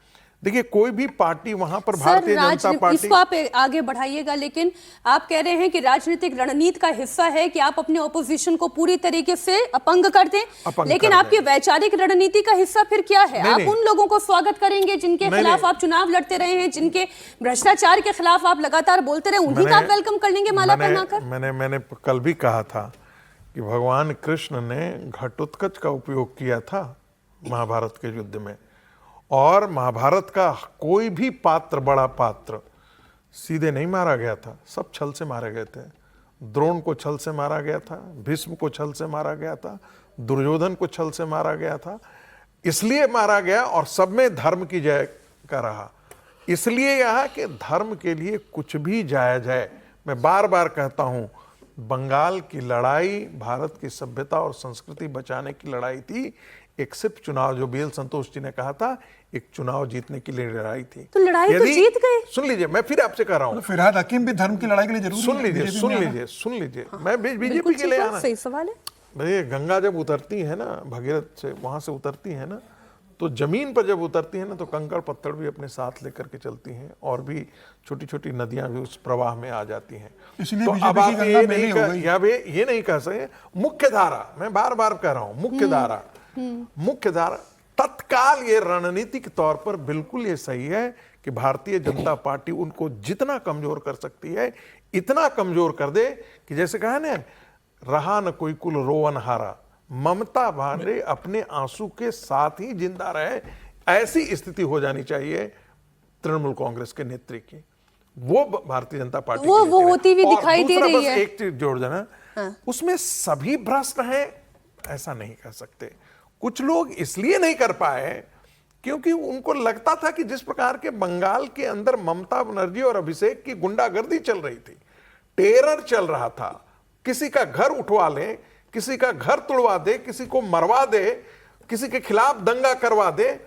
देखिए कोई भी पार्टी वहां पर भारतीय जनता पार्टी, इसको आप आगे बढ़ाइएगा, लेकिन आप कह रहे हैं कि राजनीतिक रणनीति का हिस्सा है कि आप अपने ऑपोजिशन को पूरी तरीके से अपंग कर दें, लेकिन आपकी वैचारिक रणनीति का हिस्सा फिर क्या है? आप उन लोगों को स्वागत करेंगे जिनके खिलाफ आप चुनाव लड़ते रहे हैं, जिनके भ्रष्टाचार के खिलाफ आप लगातार बोलते रहे, उन्हीं का आप वेलकम कर लेंगे माला पहनाकर? मैंने कल भी कहा था कि भगवान कृष्ण ने घटोत्कच का उपयोग किया था महाभारत के युद्ध में, और महाभारत का कोई भी पात्र, बड़ा पात्र सीधे नहीं मारा गया था, सब छल से मारे गए थे। द्रोण को छल से मारा गया था, भीष्म को छल से मारा गया था, दुर्योधन को छल से मारा गया था। इसलिए मारा गया और सब में धर्म की जय का रहा। इसलिए यहाँ कि धर्म के लिए कुछ भी जायज है। मैं बार बार कहता हूँ, बंगाल की लड़ाई भारत की सभ्यता और संस्कृति बचाने की लड़ाई थी। एक सिर्फ चुनाव, जो बीएल संतोष जी ने कहा था, एक चुनाव जीतने के लिए लड़ाई थी। तो लड़ाई तो जीत गए। सुन लीजिए, मैं फिर आपसे कह रहा हूँ, फिरहाद हकीम भी धर्म की लड़ाई के लिए जरूर सुन लीजिए, मैं बीजेपी के लिए आना। सही सवाल है। भैया, गंगा जब उतरती है ना, भगीरथ से वहां से उतरती है ना, तो जमीन पर जब उतरती है ना, तो कंकड़ पत्थर भी अपने साथ लेकर के चलती हैं, और भी छोटी छोटी नदियां भी उस प्रवाह में आ जाती हैं। इसलिए तो अब आप ये नहीं कह सकते मुख्य धारा, मैं बार बार कह रहा हूं मुख्य धारा तत्काल ये रणनीतिक तौर पर बिल्कुल ये सही है कि भारतीय जनता पार्टी उनको जितना कमजोर कर सकती है इतना कमजोर कर दे कि जैसे कहा ना, रहा न कोई कुल रोवन हारा, ममता भांडे अपने आंसू के साथ ही जिंदा रहे, ऐसी स्थिति हो जानी चाहिए तृणमूल कांग्रेस के नेत्री की। वो भारतीय जनता पार्टी वो होती हुई दिखाई दे रही है। एक चीज जोड़ देना, उसमें सभी भ्रष्ट हैं ऐसा नहीं कह सकते। कुछ लोग इसलिए नहीं कर पाए क्योंकि उनको लगता था कि जिस प्रकार के बंगाल के अंदर ममता बनर्जी और अभिषेक की गुंडागर्दी चल रही थी, टेरर चल रहा था, किसी का घर उठवा ले, किसी का घर तोड़वा दे, किसी को मरवा दे, किसी के खिलाफ दंगा करवा दे,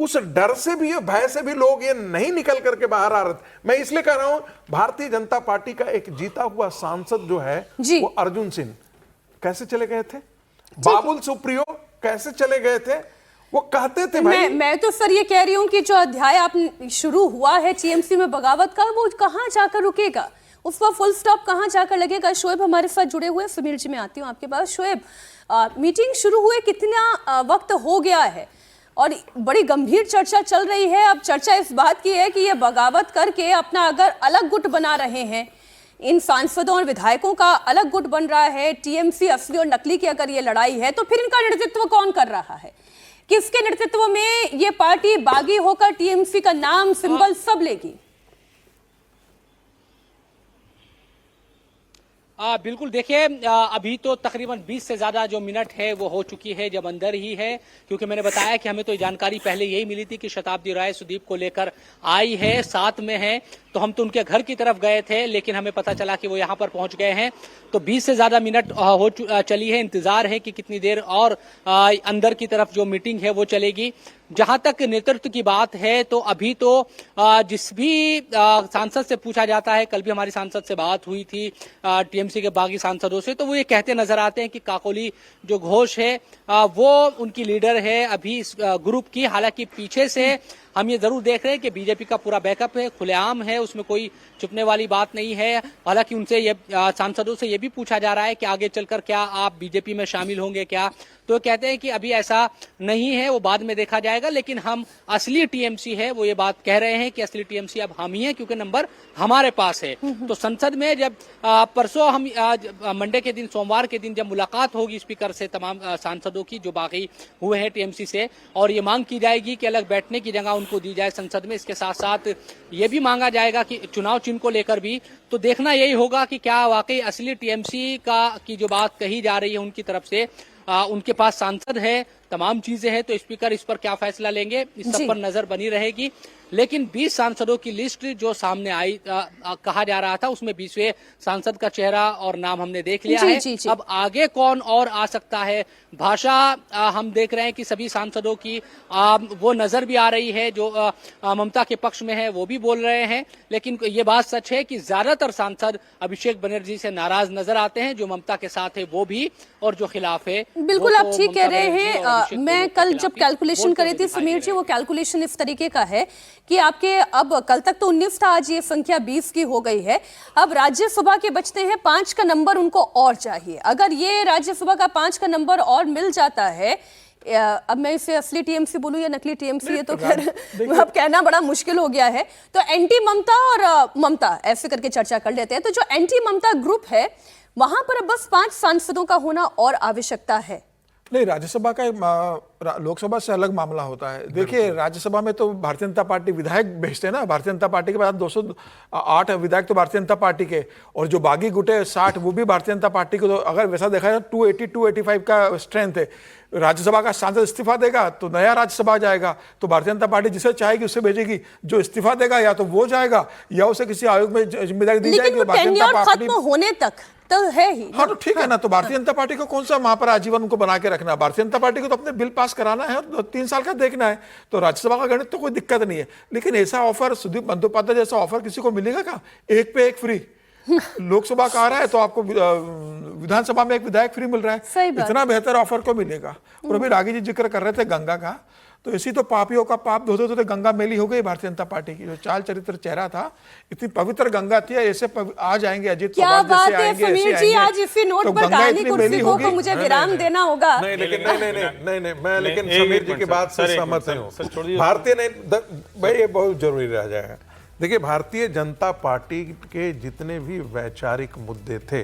उस डर से भी, भय से भी लोग ये नहीं निकल करके बाहर आ रहे थे। मैं इसलिए कह रहा हूं, भारतीय जनता पार्टी का एक जीता हुआ सांसद जो है वो अर्जुन सिंह कैसे चले गए थे, बाबुल सुप्रियो कैसे चले गए थे, वो कहते थे भाई। मैं तो सर ये कह रही हूं कि जो अध्याय आप शुरू हुआ है टीएमसी में बगावत का, वो कहां जाकर रुकेगा, उस पर फुल स्टॉप कहां जाकर लगेगा। शोएब हमारे साथ जुड़े हुए, समीर जी मैं आती हूं आपके पास। शोएब, मीटिंग शुरू हुए कितना वक्त हो गया है और बड़ी गंभीर चर्चा चल रही है। अब चर्चा इस बात की है कि ये बगावत करके अपना अगर अलग गुट बना रहे हैं, इन सांसदों और विधायकों का अलग गुट बन रहा है, टीएमसी असली और नकली की अगर ये लड़ाई है, तो फिर इनका नेतृत्व कौन कर रहा है, किसके नेतृत्व में ये पार्टी बागी होकर टीएमसी का नाम, सिंबल सब लेगी? बिल्कुल, देखिए अभी तो तकरीबन 20 से ज़्यादा जो मिनट है वो हो चुकी है जब अंदर ही है, क्योंकि मैंने बताया कि हमें तो जानकारी पहले यही मिली थी कि शताब्दी राय सुदीप को लेकर आई है, साथ में है, तो हम तो उनके घर की तरफ गए थे, लेकिन हमें पता चला कि वो यहाँ पर पहुंच गए हैं। तो 20 से ज़्यादा मिनट चली है, इंतजार है कि कितनी देर और अंदर की तरफ जो मीटिंग है वो चलेगी। जहां तक नेतृत्व की बात है, तो अभी तो जिस भी सांसद से पूछा जाता है, कल भी हमारी सांसद से बात हुई थी टीएमसी के बागी सांसदों से, तो वो ये कहते नजर आते हैं कि काकोली जो घोष है वो उनकी लीडर है अभी इस ग्रुप की। हालांकि पीछे से हम ये जरूर देख रहे हैं कि बीजेपी का पूरा बैकअप है, खुलेआम है, उसमें कोई छुपने वाली बात नहीं है। हालांकि उनसे ये सांसदों से ये भी पूछा जा रहा है कि आगे चलकर क्या आप बीजेपी में शामिल होंगे क्या, तो कहते हैं कि अभी ऐसा नहीं है, वो बाद में देखा जाएगा, लेकिन हम असली टीएमसी है वो ये बात कह रहे हैं कि असली टीएमसी अब हम ही हैं, क्योंकि नंबर हमारे पास है। तो संसद में जब परसों हम मंडे के दिन, सोमवार के दिन जब मुलाकात होगी स्पीकर से तमाम सांसदों की जो बाकी हुए हैं टीएमसी से, और ये मांग की जाएगी कि अलग बैठने की जगह उनको दी जाए संसद में। इसके साथ साथ ये भी मांगा जाएगा कि चुनाव चिन्ह को लेकर भी, तो देखना यही होगा कि क्या वाकई असली टीएमसी की जो बात कही जा रही है उनकी तरफ से उनके पास सांसद है, तमाम चीजें हैं, तो स्पीकर इस पर क्या फैसला लेंगे, इस सब पर नजर बनी रहेगी। लेकिन 20 सांसदों की लिस्ट जो सामने आई कहा जा रहा था, उसमें 20वें सांसद का चेहरा और नाम हमने देख लिया है। अब आगे कौन और आ सकता है, भाषा हम देख रहे हैं कि सभी सांसदों की वो नजर भी आ रही है, जो ममता के पक्ष में है वो भी बोल रहे हैं। लेकिन ये बात सच है कि ज्यादातर सांसद अभिषेक बनर्जी से नाराज नजर आते हैं, जो ममता के साथ है वो भी, और जो खिलाफ है। बिल्कुल आप ठीक कह रहे हैं। मैं कल जब कैलकुलेशन कर रही थी समीर जी, वो कैलकुलेशन इस तरीके का है कि आपके अब कल तक तो 19 था, आज ये संख्या 20 की हो गई है। अब राज्यसभा के बचते हैं 5 का नंबर उनको और चाहिए। अगर ये राज्यसभा का 5 का नंबर और मिल जाता है, अब मैं इसे असली टीएमसी बोलूं या नकली टीएमसी, ये तो खैर अब कहना बड़ा मुश्किल हो गया है। तो एंटी ममता और ममता ऐसे करके चर्चा कर लेते हैं। तो जो एंटी ममता ग्रुप है वहां पर अब बस 5 सांसदों का होना और आवश्यकता है। नहीं, राज्यसभा का लोकसभा से अलग मामला होता है। देखिए, राज्यसभा में तो भारतीय जनता पार्टी विधायक भेजते हैं ना, भारतीय जनता पार्टी के बाद 208 विधायक तो भारतीय जनता पार्टी के, और जो बागी गुटे 60 वो भी भारतीय जनता पार्टी को। तो अगर वैसा देखा जाए 280-285 का स्ट्रेंथ है। राज्यसभा का सांसद इस्तीफा देगा तो नया राज्यसभा जाएगा, तो भारतीय जनता पार्टी जिसे चाहेगी उसे भेजेगी। जो इस्तीफा देगा या तो वो जाएगा या उसे किसी आयोग में जिम्मेदारी दी जाएगी। लेकिन टेन्योर खत्म होने तक तो है ही। हाँ, तो ठीक है ना। तो भारतीय जनता पार्टी को कौन सा वहां पर आजीवन उनको बना के रखना है? भारतीय जनता पार्टी को तो अपने बिल पास कराना है और 3 साल का देखना है। तो राज्यसभा का गणित तो कोई दिक्कत नहीं है। लेकिन ऐसा ऑफर, सुदीप बंदोपाध्याय जैसा ऑफर किसी को मिलेगा क्या? 1 पे 1 फ्री। लोकसभा का आ रहा है तो आपको विधानसभा में 1 विधायक फ्री मिल रहा है। इतना बेहतर ऑफर को मिलेगा। और अभी रागी जी जिक्र कर रहे थे गंगा का, तो इसी तो पापियों का पाप धोते धोते गंगा मेली हो गई भारतीय जनता पार्टी की। जो चाल चरित्र चेहरा था, इतनी पवित्र गंगा थी, ऐसे आ जाएंगे अजीत क्या बात है समीर जी, आज इसी नोट पर कहानी कुर्सी को मुझे विराम देना होगा। नहीं, मैं लेकिन समीर जी की बात से सहमत हूँ। भारतीय नहीं भाई, ये बहुत जरूरी रह जाएगा। देखिए, भारतीय जनता पार्टी के जितने भी वैचारिक मुद्दे थे,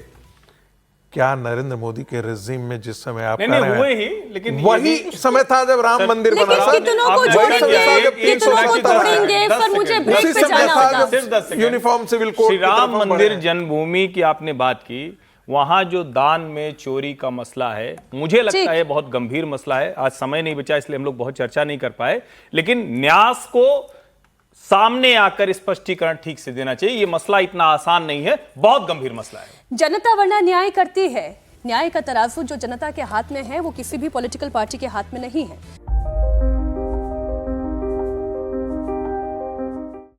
क्या नरेंद्र मोदी के रेजिम में जिस समय आप नहीं हुए ही, लेकिन वही समय था जब राम मंदिर बना था। कितनों को जोड़ेंगे, कितनों को तोड़ेंगे, पर मुझे ब्रेक पे जाना होगा। Uniform civil code, Shri Ram मंदिर जन्मभूमि की आपने बात की, वहां जो दान में चोरी का मसला है, मुझे लगता है बहुत गंभीर मसला है। आज समय नहीं बचा इसलिए हम लोग बहुत चर्चा नहीं कर पाए, लेकिन न्यास को सामने आकर स्पष्टीकरण ठीक से देना चाहिए। ये मसला इतना आसान नहीं है, बहुत गंभीर मसला है। जनता वरना न्याय करती है। न्याय का तराजू जो जनता के हाथ में है वो किसी भी पॉलिटिकल पार्टी के हाथ में नहीं है।